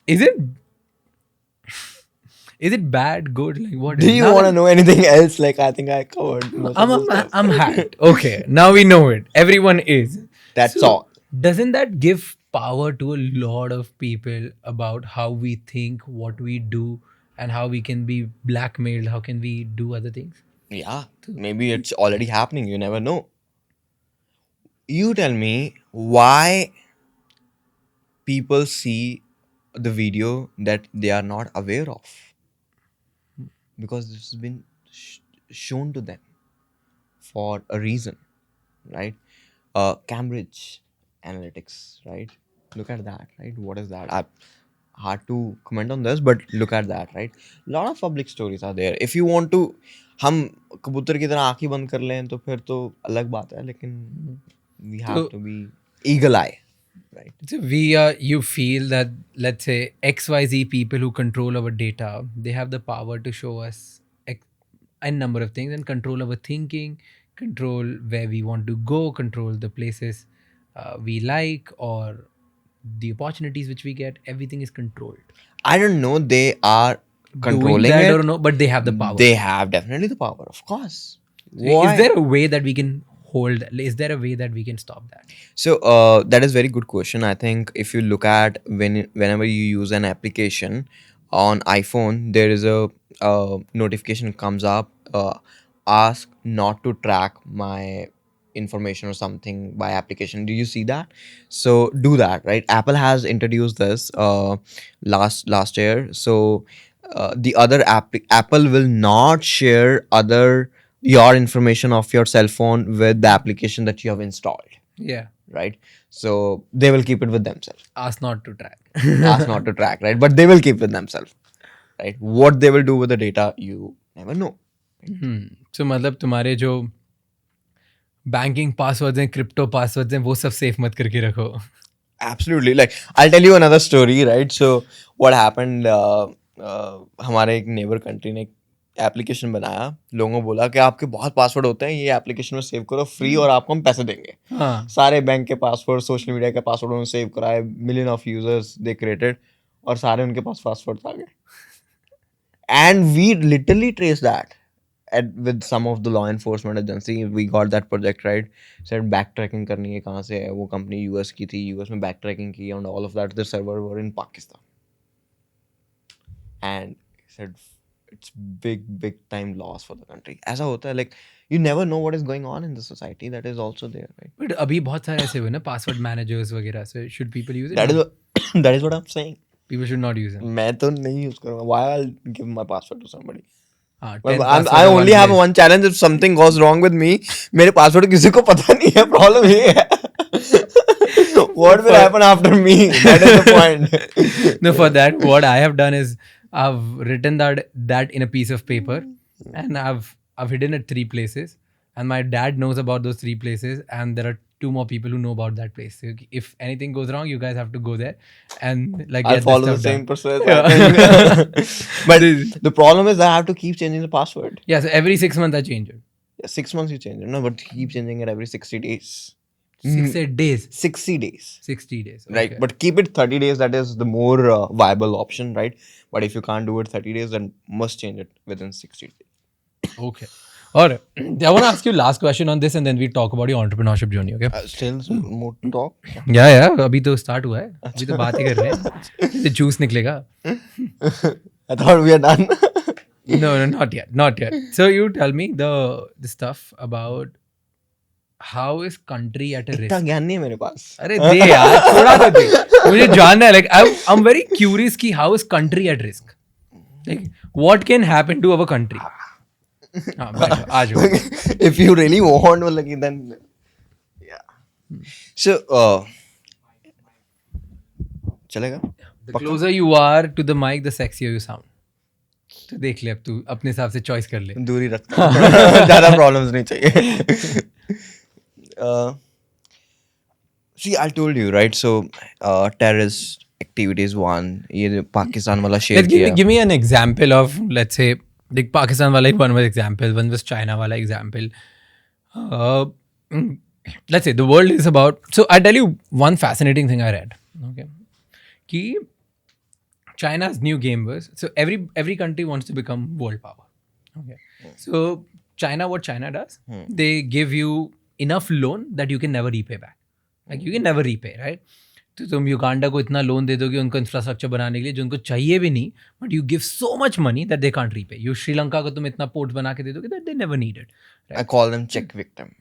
is it bad, good? Like what? Do you want to know anything else? Like I think I covered most of the stuff. I'm hacked. Okay, now we know it. Everyone is. That's So, all. Doesn't that give power to a lot of people about how we think, what we do, and how we can be blackmailed? How can we do other things? Yeah, maybe it's already happening. You never know. You tell me why people see the video that they are not aware of, because this has been shown to them for a reason, right? Cambridge Analytics, right? Look at that, right? What is that? Hard to comment on this, but look at that, right? A lot of public stories are there. If you want to, हम कबूतर की तरह आंखें बंद कर लें तो फिर तो अलग बात है, लेकिन we have to be eagle eye. right? So you feel that, let's say, XYZ people who control our data, they have the power to show us a number of things and control our thinking, control where we want to go, control the places we like, or the opportunities which we get. Everything is controlled. I don't know. They are Doing controlling that it. or no, but they have the power. They have definitely the power, of course. So is Why? there a way that we can hold? Is there a way that we can stop that? So that is very good question. I think if you look at whenever you use an application on iPhone, there is a notification comes up, ask not to track my information or something by application. Do you see that? So do that, right? Apple has introduced this last year. So the other Apple will not share other your information of your cell phone with the application that you have installed, Yeah. right? So they will keep it with themselves. Ask not to track. Ask not to track, right? But they will keep with themselves, right? What they will do with the data, you never know. So मतलब तुम्हारे जो banking passwords हैं, crypto passwords हैं, वो सब safe मत करके रखो. Absolutely. Like I'll tell you another story, right? So what happened? हमारे एक नेबर कंट्री ने एप्लीकेशन बनाया, लोगों को बोला कि आपके बहुत पासवर्ड होते हैं, ये एप्लीकेशन में सेव करो फ्री और आपको हम पैसे देंगे. हाँ. सारे बैंक के पासवर्ड, सोशल मीडिया के पासवर्ड उन्होंने सेव कराए, million of users they created, और सारे उनके पास पासवर्ड आ गए. And we literally trace that with some of the law enforcement agency. We got that project, right? Said backtracking करनी है, कहाँ से है वो कंपनी, यूएस की थी, यूएस में backtracking की, and all of that. The server were in Pakistan, and said it's big time loss for the country. ऐसा होता है, like you never know what is going on in the society that is also there, right? But अभी बहुत सारे ऐसे हुए ना password managers वगैरह. So should people use it? That is what I'm saying. People should not use it. मैं तो नहीं use करूँगा. Why I'll give my password to somebody? हाँ, Well, 10 password I only वाले. have one challenge. If something goes wrong with me, मेरे password किसी को पता नहीं है. Problem ये है. What will happen after me? That is the point. No, for that, what I have done is I've written that in a piece of paper, and I've hidden it 3 places, and my dad knows about those 3 places, and there are 2 more people who know about that place. So if anything goes wrong, you guys have to go there and like I'll get follow the stuff same done. process. But the problem is I have to keep changing the password. Yeah, so every 6 months I change it. Yeah, 6 months you change it, no, but keep changing it every 60 days. 8 days. 60 days. 60 days. Right, okay. but keep it 30 days. That is the more viable option, right? But if you can't do it 30 days, then must change it within 60 days. Okay. All right. I want to ask you last question on this, and then we talk about your entrepreneurship journey. Okay. Still more to talk. Yeah. अभी तो start हुआ है. अभी तो बात ही कर रहे हैं. इससे juice निकलेगा. I thought we are done. No, not yet. So you tell me the stuff about how is country at a इतना risk. ज्ञान नहीं है मेरे पास. अरे दे यार, थोड़ा तो दे. मुझे जानना है. Like I'm very curious कि how is country at risk. Like what can happen to our country. हाँ, बैठो, आ जाओ. If you really want, like, then yeah. So चलेगा. The closer you are to the mic, the sexier you sound. तो देख ले, अब तू अपने हिसाब से चॉइस कर ले. दूरी रखता हूँ. ज़्यादा प्रॉब्लम्स नहीं चाहिए. See, I told you, right? So terrorist activities one. ये पाकिस्तान वाला शेयर किया. Give me an example of, let's say, like Pakistan wala one was example, one was China wala example. Let's say the world is about. So I tell you one fascinating thing I read. Okay, कि China's new game was, so every country wants to become world power. Okay, so China, what China does, they give you enough loan that you can never repay back. Like you can never repay, right? तो तुम Uganda को इतना loan दे दोगे उनको infrastructure बनाने के लिए जो उनको चाहिए भी नहीं, but you give so much money that they can't repay. You Sri Lanka को तुम इतना पोर्ट बना के दे दोगे that they never needed. I call them check victim.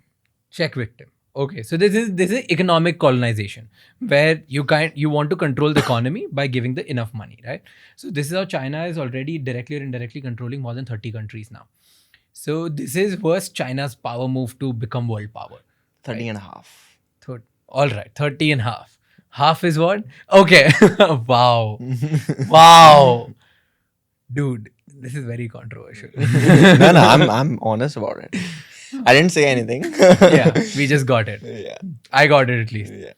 Check victim. Okay, so this is economic colonization where you want to control the economy by giving the enough money, right? So this is how China is already directly or indirectly controlling more than 30 countries now. So this was China's power move to become world power. 30 and a half. All right, 30 and half. Half is what? Okay. Wow. Wow. Dude, this is very controversial. No, I'm honest about it. I didn't say anything. Yeah, we just got it. Yeah. I got it at least. Yeah.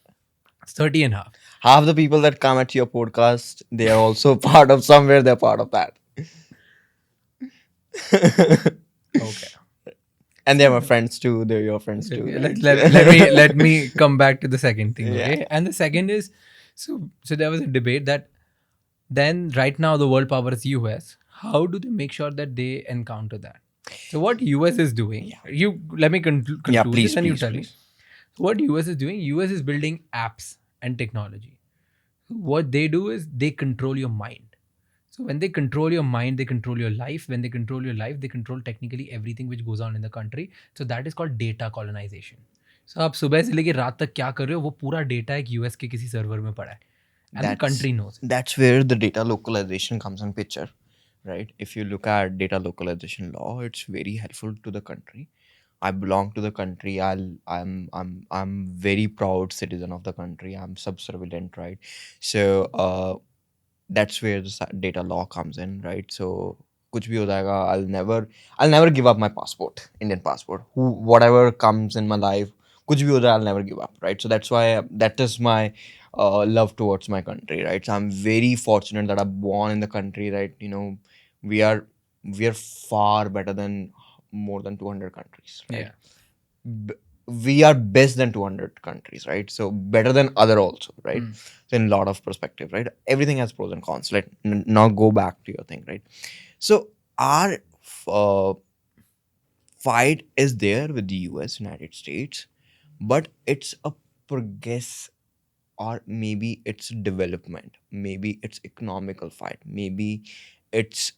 30 and a half. Half the people that come at your podcast, they are also part of somewhere. They're part of that. Okay. And they're my friends too. They're your friends too, Let, right? let, let me let me come back to the second thing, Yeah. okay? And the second is, so there was a debate that then right now the world power is US. How do they make sure that they encounter that? So what US is doing, Yeah. you let me Yeah, conclude this please, and you please, tell me. please. So what US is doing, US is building apps and technology. What they do is they control your mind. So when they control your mind, they control your life. When they control your life, they control technically everything which goes on in the country. So that is called data colonization. So आप सुबह से लेके रात तक क्या कर रहे हो वो पूरा डेटा एक यूएस के किसी सर्वर में पड़ा है and the That's country knows it. that's where the data localization comes in picture, right? If you look at data localization law, it's very helpful to the country. I belong to the country. I'm very proud citizen of the country. I'm subservient, right? So that's where the data law comes in, right? So kuch bhi ho jayega, I'll never give up my passport, Indian passport. Whatever comes in my life, kuch bhi ho jaye, I'll never give up, right? So that's why that is my love towards my country, right? So I'm very fortunate that I'm born in the country, right? We are we are far better than more than 200 countries, right? Yeah. We are best than 200 countries, right? So better than other also, right? So in a lot of perspective, right? Everything has pros and cons. Let now go back to your thing, right? So our uh, fight is there with the US, United States, but it's a progress, or maybe it's development, maybe it's economical fight, maybe it's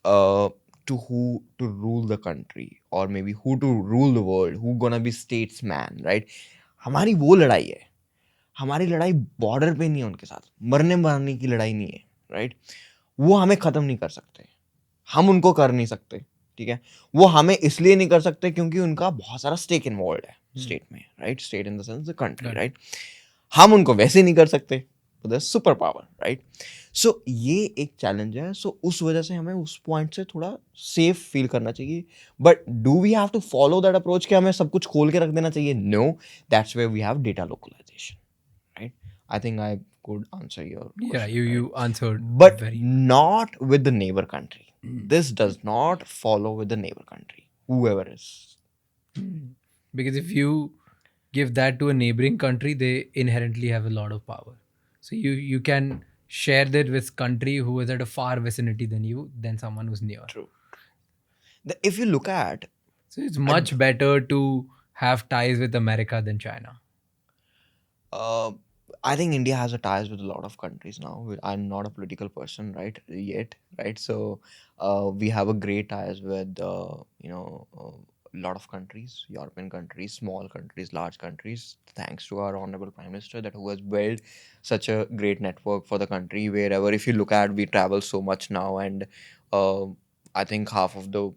to who to rule the country, or maybe who to rule the world, who gonna be statesman, right? हमारी वो लड़ाई है. हमारी लड़ाई border पे नहीं है, उनके साथ मरने मरने की लड़ाई नहीं है, राइट? वो हमें खत्म नहीं कर सकते, हम उनको कर नहीं सकते, ठीक है? वो हमें इसलिए नहीं कर सकते क्योंकि उनका बहुत सारा स्टेक इन्वॉल्व है स्टेट में, right? State in the sense the country, right? हम उनको वैसे नहीं कर सकते, सुपर पावर, राइट? सो ये एक चैलेंज है. सो उस वजह से हमें उस पॉइंट से थोड़ा सेफ फील करना चाहिए. But do we have to follow that approach कि हमें सब कुछ खोल के रख देना चाहिए? No, that's where we have data localisation, right? I think I could answer your Yeah, question, you right? answered But very not with the neighbor country. This does not follow with the neighbor country, whoever is. because if you give that to a neighboring country, they inherently have a lot of power. So you can share that with country who is at a far vicinity than you than someone who's near. True. If you look at, So it's much better to have ties with America than China. uh, I think India has a ties with a lot of countries now. I'm not a political person, right? Yet, right? So we have a great ties with, a lot of countries, European countries, small countries, large countries. Thanks to our honorable Prime Minister, that who has built such a great network for the country. Wherever, if you look at, we travel so much now, and uh, I think half of the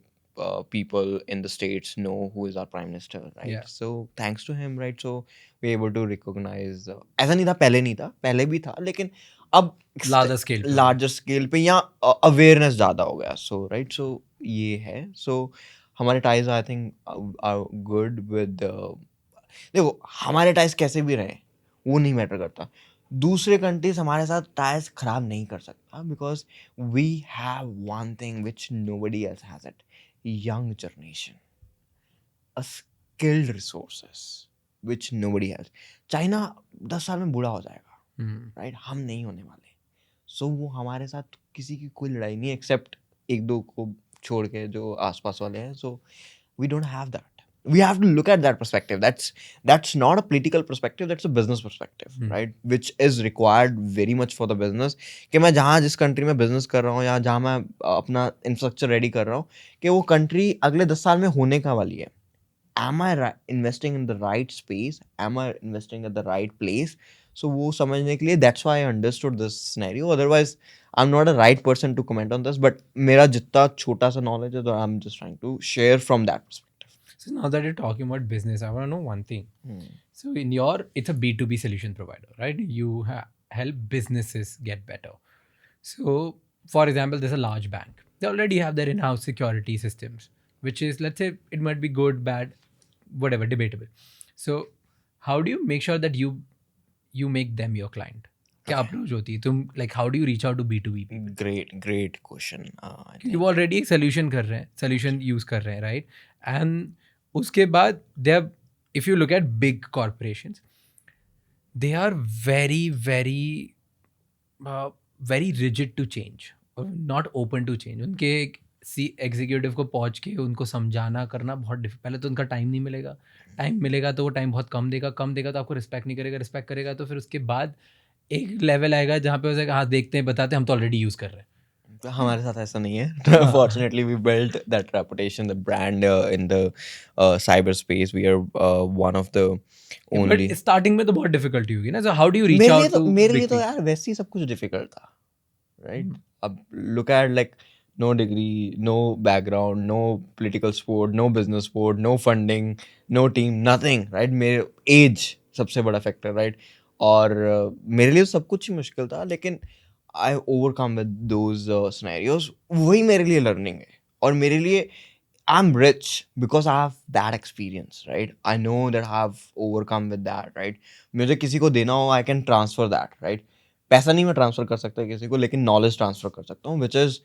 people in the states know who is our Prime Minister, right? Yeah. So thanks to him, right? So we're able to recognize. ऐसा नहीं था, पहले नहीं था, पहले भी था, लेकिन अब Larger scale पे. लार्जर स्केल पे या अवेयरनेस ज़्यादा हो गया. सो राइट, सो ये है. सो हमारे ties I think are good with. देखो, हमारे टाइज कैसे भी रहे वो नहीं मैटर करता. दूसरे कंट्रीज हमारे साथ टाइज खराब नहीं कर सकता, because we have one thing which nobody else has it. Young generation, a skilled resources which nobody has. China 10 साल में बूढ़ा हो जाएगा, राइट? हम नहीं होने वाले. सो वो हमारे साथ किसी की कोई लड़ाई नहीं है, एक्सेप्ट एक दो को छोड़ के जो आसपास वाले हैं. सो we don't have that. We have to look at that perspective. That's not a political perspective, that's a business perspective, right? Which is required very much for the business. कि मैं जहाँ जिस कंट्री में बिजनेस कर रहा हूँ, या जहाँ मैं अपना इंफ्रास्ट्रक्चर रेडी कर रहा हूँ, कि वो कंट्री अगले 10 साल में होने का वाली है. Am I investing in the right space? Am I investing at the right place? So वो समझने के लिए, that's why I understood this scenario. Otherwise, I'm not a right person to comment on this. But मेरा जितना छोटा सा knowledge है, तो I'm just trying to share from that perspective. So now that you're talking about business, I want to know one thing. So it's a B2B solution provider, right? You help businesses get better. So for example, there's a large bank. They already have their in-house security systems, which is, let's say, it might be good, bad, whatever, debatable. So how do you make sure that you you make them your client? क्या approach होती है तुम, like how do you reach out to B2B people? Great question. I क्योंकि वो think already एक solution कर रहे हैं, सोल्यूशन यूज कर रहे हैं, राइट? एंड उसके बाद they are, if you look at big corporations, they are very very very rigid to change or not open to change. उनके सी एग्जीक्यूटिव को पहुंच के उनको समझाना करना बहुत पहले तो उनका टाइम नहीं मिलेगा, टाइम मिलेगा तो वो टाइम बहुत कम देगा तो आपको रिस्पेक्ट नहीं करेगा, रिस्पेक्ट करेगा तो फिर उसके बाद एक लेवल आएगा जहाँ पे हो जाएगा हाँ देखते हैं बताते हैं हम तो ऑलरेडी यूज़ कर रहे हैं. हमारे साथ ऐसा नहीं है. हाँ. Fortunately, we built that reputation, the brand in the cyberspace. We are one of the but only. Starting में तो बहुत डिफिकल्टी होगी ना, so how do you reach out to मेरे लिए बिग तो यार वैसे ही सब कुछ डिफिकल्ट था, राइट? अब look at like no degree, no background, no political support, no business support, no funding, no team, nothing, right? मेरे एज सबसे बड़ा फैक्टर, राइट? और मेरे लिए सब कुछ ही मुश्किल था, लेकिन I overcome with those scenarios. वही मेरे लिए लर्निंग है. और मेरे लिए I'm rich because I have that experience, right? I know that I have overcome with that, right? मुझे किसी को देना हो, I can transfer that, right? पैसा नहीं मैं ट्रांसफर कर सकता किसी को, लेकिन नॉलेज ट्रांसफर कर सकता हूँ, which is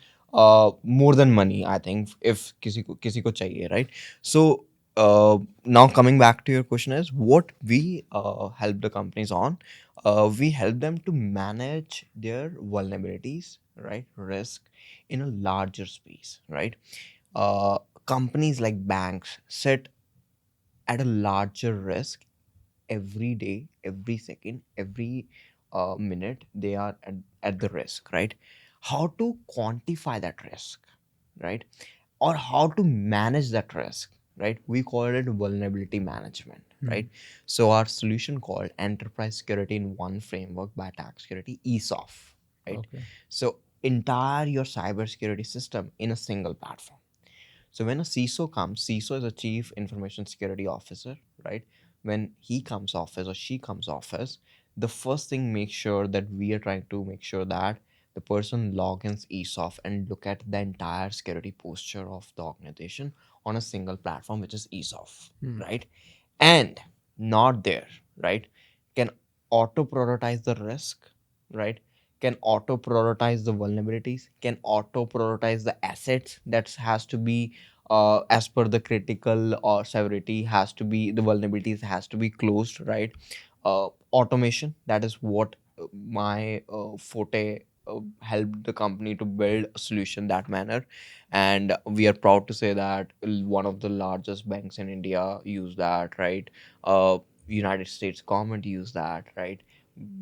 more than money, I think, if किसी को चाहिए, right? So now coming back to your question is what we help the companies on. We help them to manage their vulnerabilities, right? Risk in a larger space, right? Companies like banks sit at a larger risk every day, every second, every minute. They are at the risk, right? How to quantify that risk, right? Or how to manage that risk, right? We call it vulnerability management, right? So our solution called Enterprise Security in One Framework by TAC Security, ESOF, right? Okay. So entire your cybersecurity system in a single platform. So when a CISO comes, CISO is a Chief Information Security Officer, right? When he comes office or she comes office, the first thing, make sure that we are trying to make sure that the person logins ESOF and look at the entire security posture of the organization on a single platform, which is ESOF, right? And not there, right? Can auto prioritize the risk, right? Can auto prioritize the vulnerabilities, can auto prioritize the assets that has to be as per the critical or severity, has to be the vulnerabilities has to be closed, right? Automation, that is what my forte helped the company to build a solution that manner. And we are proud to say that one of the largest banks in India use that, right? United States government use that, right?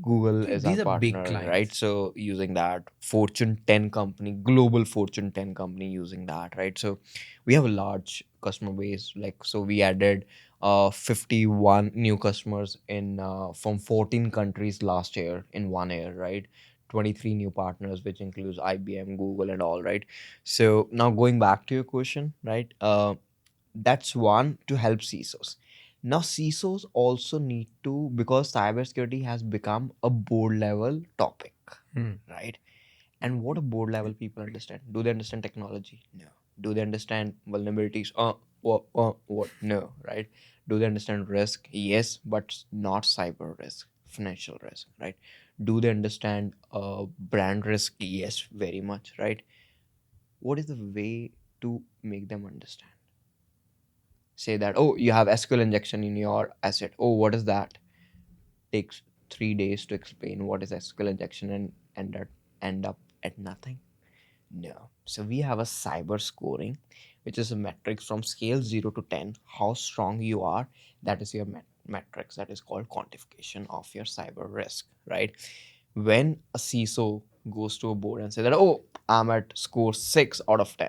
Google So is our these are big partner, right? clients. So using that, Fortune 10 company, global Fortune 10 company using that, right? So we have a large customer base. Like, so we added 51 new customers in from 14 countries last year in 1 year, right? 23 new partners, which includes IBM, Google, and all, right? So now going back to your question, right? That's one, to help CISOs. Now, CISOs also need to, because cybersecurity has become a board level topic, right? And what a board level people understand? Do they understand technology? No. Do they understand vulnerabilities? What? No, right? Do they understand risk? Yes, but not cyber risk, financial risk, right? Do they understand brand risk? Yes, very much, right? What is the way to make them understand? Say that, oh, you have SQL injection in your asset. Oh, what is that? Takes 3 days to explain what is SQL injection and end up at nothing. No. So we have a cyber scoring, which is a metric from scale 0 to 10, how strong you are. That is your metrics. That is called quantification of your cyber risk, right? When a CISO goes to a board and say that, oh, I'm at score 6 out of 10,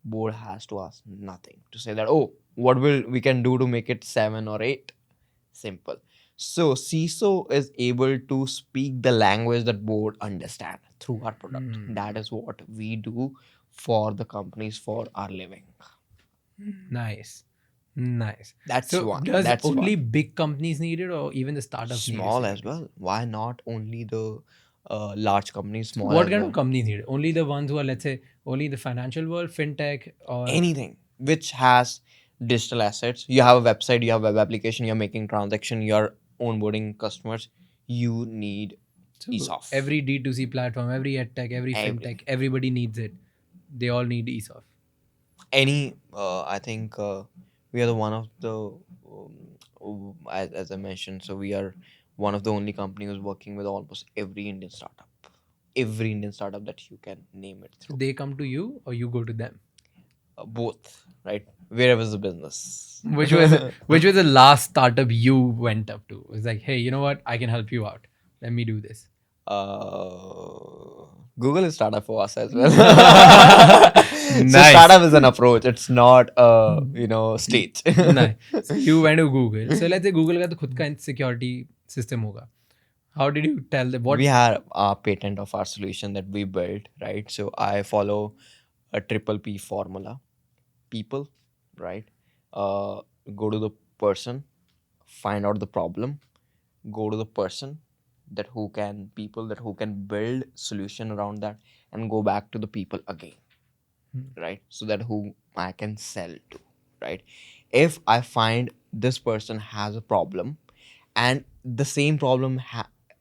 board has to ask nothing to say that, oh, what will we can do to make it 7 or 8. Simple. So CISO is able to speak the language that board understand through our product. That is what we do for the companies for our living. Nice. Nice. That's So one. does That's only one. big companies need it or even the startups need Small as security? well. Why not only the large companies, So small what as kind of well? companies need it? Only the ones who are, let's say, only the financial world, fintech, or Anything which has digital assets. You have a website, you have a web application, you're making transaction, you're onboarding customers, you need So ESOF. every D2C platform, every edtech, every Everything. fintech, everybody needs it. They all need ESOF. I think we are the one of the as I mentioned, so we are one of the only company who's working with almost every Indian startup that you can name it So through. they come to you or you go to them. Both, right? Wherever's the business. Which was the last startup you went up to? It was like, hey, you know what? I can help you out. Let me do this. Google is startup for us as well. So Nice. startup is an approach. It's not a stage. Nice. So you went to Google. So let's say Google का तो खुद का security system होगा. How did you tell them what? We had a patent of our solution that we built, right? So I follow a triple P formula. People, right? Go to the person, find out the problem, go to the person that who can build solution around that, and go back to the people again, right? So that who I can sell to, right? If I find this person has a problem and the same problem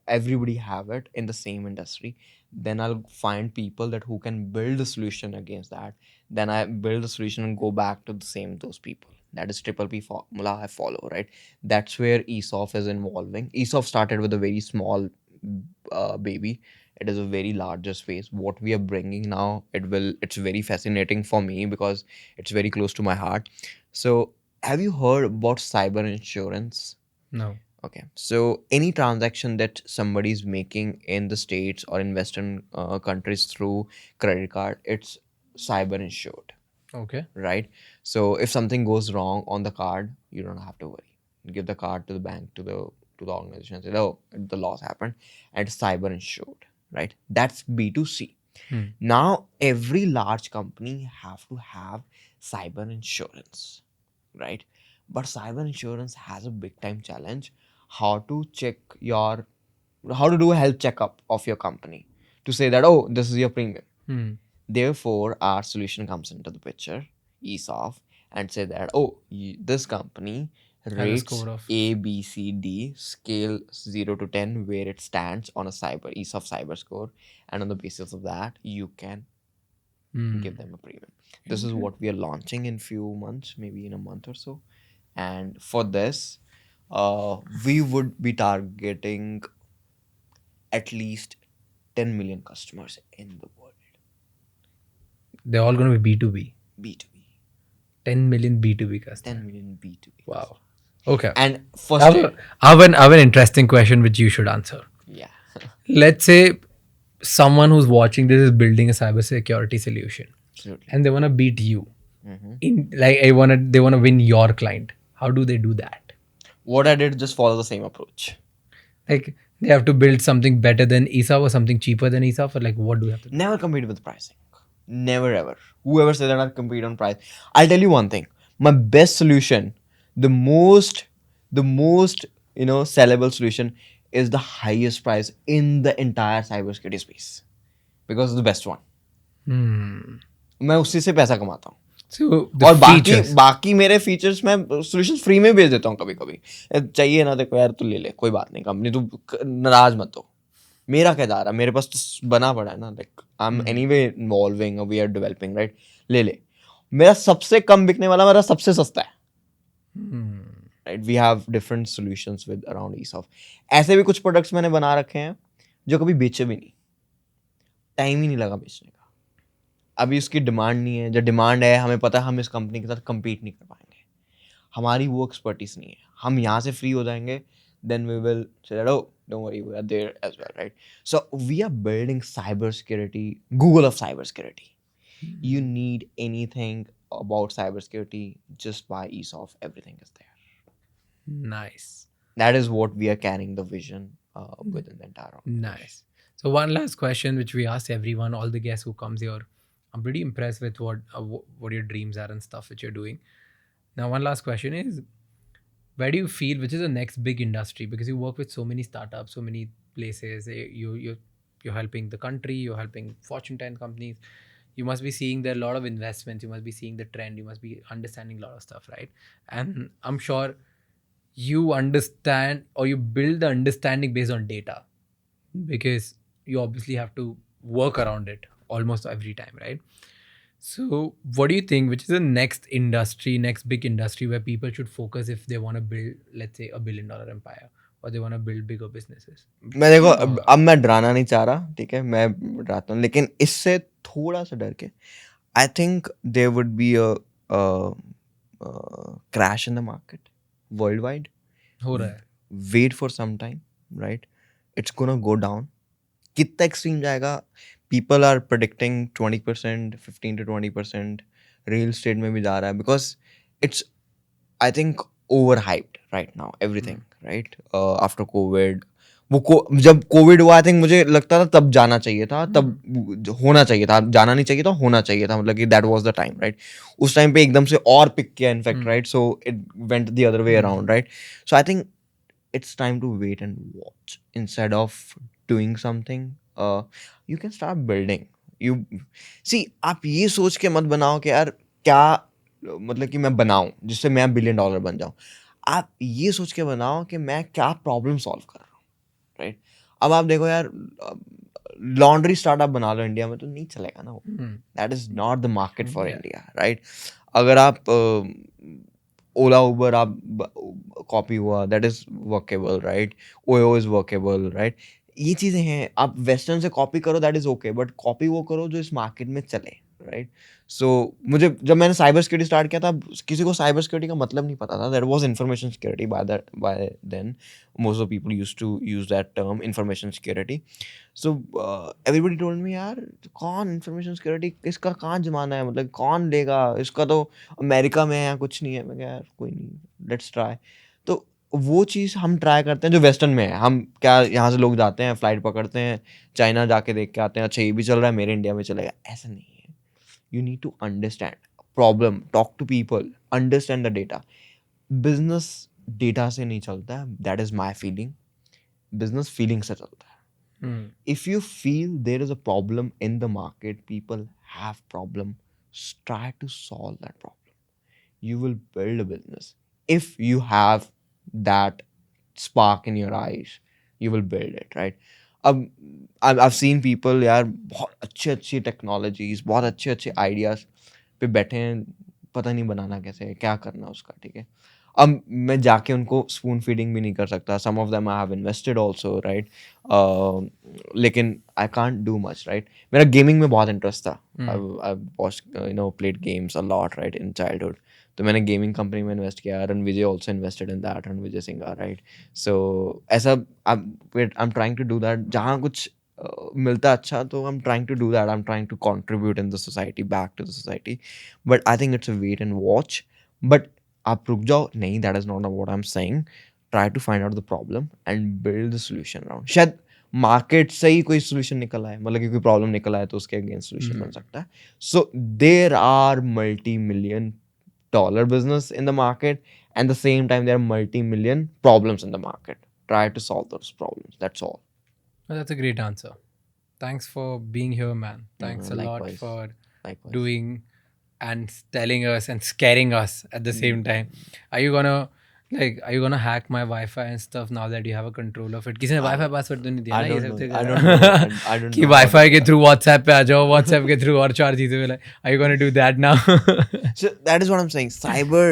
everybody have it in the same industry, then I'll find people that who can build a solution against that. Then I build a solution and go back to the same those people. That is triple P formula I follow, right? That's where ESOF is involving. ESOF started with a very small baby. It is a very larger space. What we are bringing now, it's very fascinating for me because it's very close to my heart. So have you heard about cyber insurance? No. Okay, so any transaction that somebody is making in the States or in Western countries through credit card, it's cyber insured, Okay. right? So if something goes wrong on the card, you don't have to worry. Give the card to the bank, to the organization, and say, "Oh, the loss happened," and it's cyber insured, right? That's B2C. Now every large company have to have cyber insurance, right? But cyber insurance has a big time challenge. How to how to do a health checkup of your company to say that, oh, this is your premium. Therefore, our solution comes into the picture, ESOF, and say that, oh, this company rates score of- A, B, C, D, scale 0 to 10, where it stands on a ESOF cyber score. And on the basis of that, you can give them a premium. This is what we are launching in few months, maybe in a month or so. And for this, we would be targeting at least 10 million customers in the world. They're all going to be B2B. B2B. 10 million B2B customers. 10 million B2B. Wow. Okay. And first, I have an interesting question which you should answer. yeah. Let's say someone who's watching this is building a cybersecurity solution Absolutely. and they want to beat you. In like they want to win your client. How do they do that? What I did, just follow the same approach. Like they have to build something better than ESOP or something cheaper than ESOP, or like what do you have to do? Never compete with pricing. Never ever. Whoever said that I'll compete on price. I'll tell you one thing. My best solution, the most sellable solution is the highest price in the entire cybersecurity space. Because it's the best one. मैं उसी से पैसा कमाता हूँ. So the और features. बाकी मेरे features मैं सोल्यूशन फ्री में भेज देता हूँ कभी कभी. चाहिए ना देखो यार, तू ले ले, कोई बात नहीं, कंपनी तू नाराज मत हो, मेरा क्या जा रहा, मेरे पास तो बना पड़ा है ना. Like I am anyway involving, we are developing, right. ले ले, मेरा सबसे कम बिकने वाला मेरा सबसे सस्ता है, right. We have different solutions with around ESOF. ऐसे भी कुछ प्रोडक्ट्स मैंने बना रखे हैं जो कभी बेचे भी नहीं, टाइम ही नहीं लगा बेचने का. अभी उसकी डिमांड नहीं है. जब डिमांड है, हमें पता है हम इस कंपनी के साथ compete नहीं कर पाएंगे, हमारी वो एक्सपर्टीज नहीं है. हम यहाँ से फ्री हो जाएंगे, then we will say that, oh, don't worry, we are there as well, right? So we are building cybersecurity, Google of cybersecurity. You need anything about cybersecurity, just buy ESOF, everything is there. Nice. That is what we are carrying the vision within the entire organization. Nice. So one last question, which we ask everyone, all the guests who comes here. I'm pretty impressed with what your dreams are and stuff which you're doing. Now, one last question is, where do you feel which is the next big industry? Because you work with so many startups, so many places. You're helping the country. You're helping Fortune 10 companies. You must be seeing there a lot of investments. You must be seeing the trend. You must be understanding a lot of stuff, right? And I'm sure you understand or you build the understanding based on data, because you obviously have to work around it almost every time, right? So what do you think, which is the next big industry where people should focus if they want to build, let's say, $1 billion empire, or they want to build bigger businesses? मैं देखो अब मैं डराना नहीं चाह रहा, ठीक है, मैं डराता हूँ, लेकिन इससे थोड़ा सा डर के I think there would be a crash in the market world wide. हो रहा है. Wait for some time, right? It's gonna go down. कितना एक्सट्रीम जाएगा? People are predicting 20%, 15 to 20%. Real estate में भी जा रहा है, because it's, I think, over hyped right now everything, right? After Covid, जब कोविड हुआ, आई थिंक मुझे लगता था तब जाना चाहिए था, तब होना चाहिए था, जाना नहीं चाहिए था, होना चाहिए था, मतलब कि that was the time, right? उस टाइम पे एकदम से और पिक किया in fact, right? So it went the other way around, right? So I think it's time to wait and watch instead of doing something. You can start building. You see, आप ये सोच के मत बनाओ कि यार क्या, मतलब कि मैं बनाऊं जिससे मैं $1 billion बन जाऊं. आप ये सोच के बनाओ कि मैं क्या प्रॉब्लम सॉल्व कर रहा हूँ, राइट? अब आप देखो यार, लॉन्ड्री स्टार्टअप बना लो इंडिया में तो नहीं चलेगा ना वो. That is not the market for India, right? अगर आप ओला उबर आप कॉपी हुआ, that is workable, right? OYO is workable, right? ये चीज़ें हैं. आप वेस्टर्न से कॉपी करो, that is okay, but copy वो करो जो इस मार्केट में चले, राइट? सो मुझे, जब मैंने साइबर सिक्योरिटी स्टार्ट किया था, किसी को साइबर सिक्योरिटी का मतलब नहीं पता था. That was information security by then. Most of people used to use that term, information security. So everybody told me, यार कौन इंफॉर्मेशन सिक्योरिटी, इसका कहाँ जमाना है, मतलब कौन लेगा इसका, तो अमेरिका में है या कुछ नहीं है. मैं कहा यार कोई नहीं, लेट्स ट्राई. तो वो चीज़ हम ट्राई करते हैं जो वेस्टर्न में है. हम क्या, यहाँ से लोग जाते हैं, फ्लाइट पकड़ते हैं, चाइना जाके देख के आते हैं, अच्छा ये भी चल रहा है, मेरे इंडिया में चलेगा, ऐसा नहीं है. You need to understand problem, talk to people, understand the data. Business data से नहीं चलता है, that is my feeling. Business feeling से चलता है. If you feel there is a problem in the market, people have problem, try to solve that problem. You will build a business. If you have that spark in your eyes, you will build it, right? अब I've seen people यार, बहुत अच्छी अच्छी technologies, बहुत अच्छे अच्छे ideas पे बैठे हैं, पता नहीं बनाना कैसे है, क्या करना उसका, ठीक है? अब मैं जाके उनको स्पून फीडिंग भी नहीं कर सकता. Some of them I have invested also, right? लेकिन I can't do much, right? मेरा गेमिंग में बहुत इंटरेस्ट था. I watch played games a lot, right, in childhood. तो मैंने गेमिंग कंपनी में इन्वेस्ट किया. Ranvijay also invested in that, Ranvijay Singh, right? So ऐसा I am trying to do that. जहाँ कुछ मिलता अच्छा, तो I am trying to do that. I am trying to contribute in the society, back to the society. But I think it's a wait and watch. But आप रुक जाओ नहीं, that is not what I am saying. Try to find out the problem and build the solution around. शायद market से ही कोई solution निकल आए, मतलब कि कोई प्रॉब्लम निकल आए तो उसके अगेंस्ट सोल्यूशन बन सकता है. सो देयर आर मल्टी-million dollar business in the market, and the same time there are multi-million problems in the market. Try to solve those problems, that's all. Well, that's a great answer. Thanks for being here, man. Thanks a lot Likewise. for Likewise. doing and telling us and scaring us at the same time. Are you gonna hack my Wi-Fi and stuff now that you have a control of it? किसी ने Wi-Fi password तो नहीं दिया I ना ये don't सब know. तो I don't know. I don't कि know how Wi-Fi to के do through WhatsApp पे आ जाओ, WhatsApp के through और चार चीजें मिला. Are you gonna do that now? So that is what I'm saying. Cyber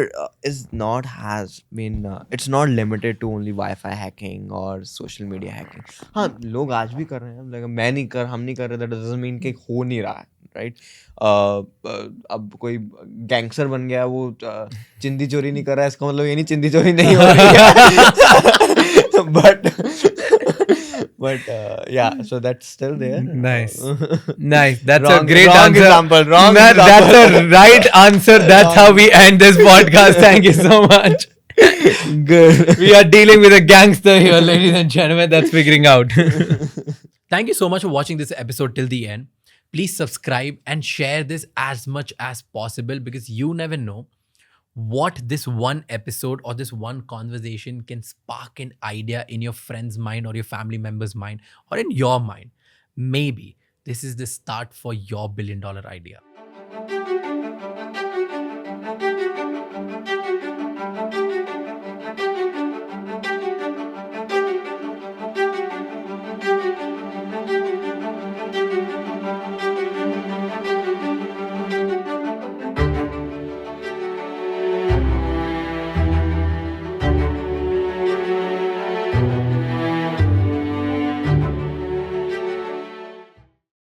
is not has been. It's not limited to only Wi-Fi hacking or social media hacking. हाँ, लोग आज भी कर रहे हैं. Like मैं नहीं कर, हम नहीं कर रहे. That doesn't mean कि हो नहीं रहा है, right? अब कोई गैंगस्टर बन गया, वो चिंदी चोरी नहीं कर रहा है, इसका मतलब ये नहीं चिंदी चोरी नहीं हो रही है. but yeah, so that's still there. Nice. Nice. That's Wrong- a great wrong answer. example, wrong That's example. a right answer. That's how we end this podcast. Thank you so much. Good. We are dealing with a gangster here, ladies and gentlemen. That's figuring out. Thank you so much for watching this episode till the end. Please subscribe and share this as much as possible, because you never know what this one episode or this one conversation can spark an idea in your friend's mind or your family member's mind or in your mind. Maybe this is the start for your $1 billion idea.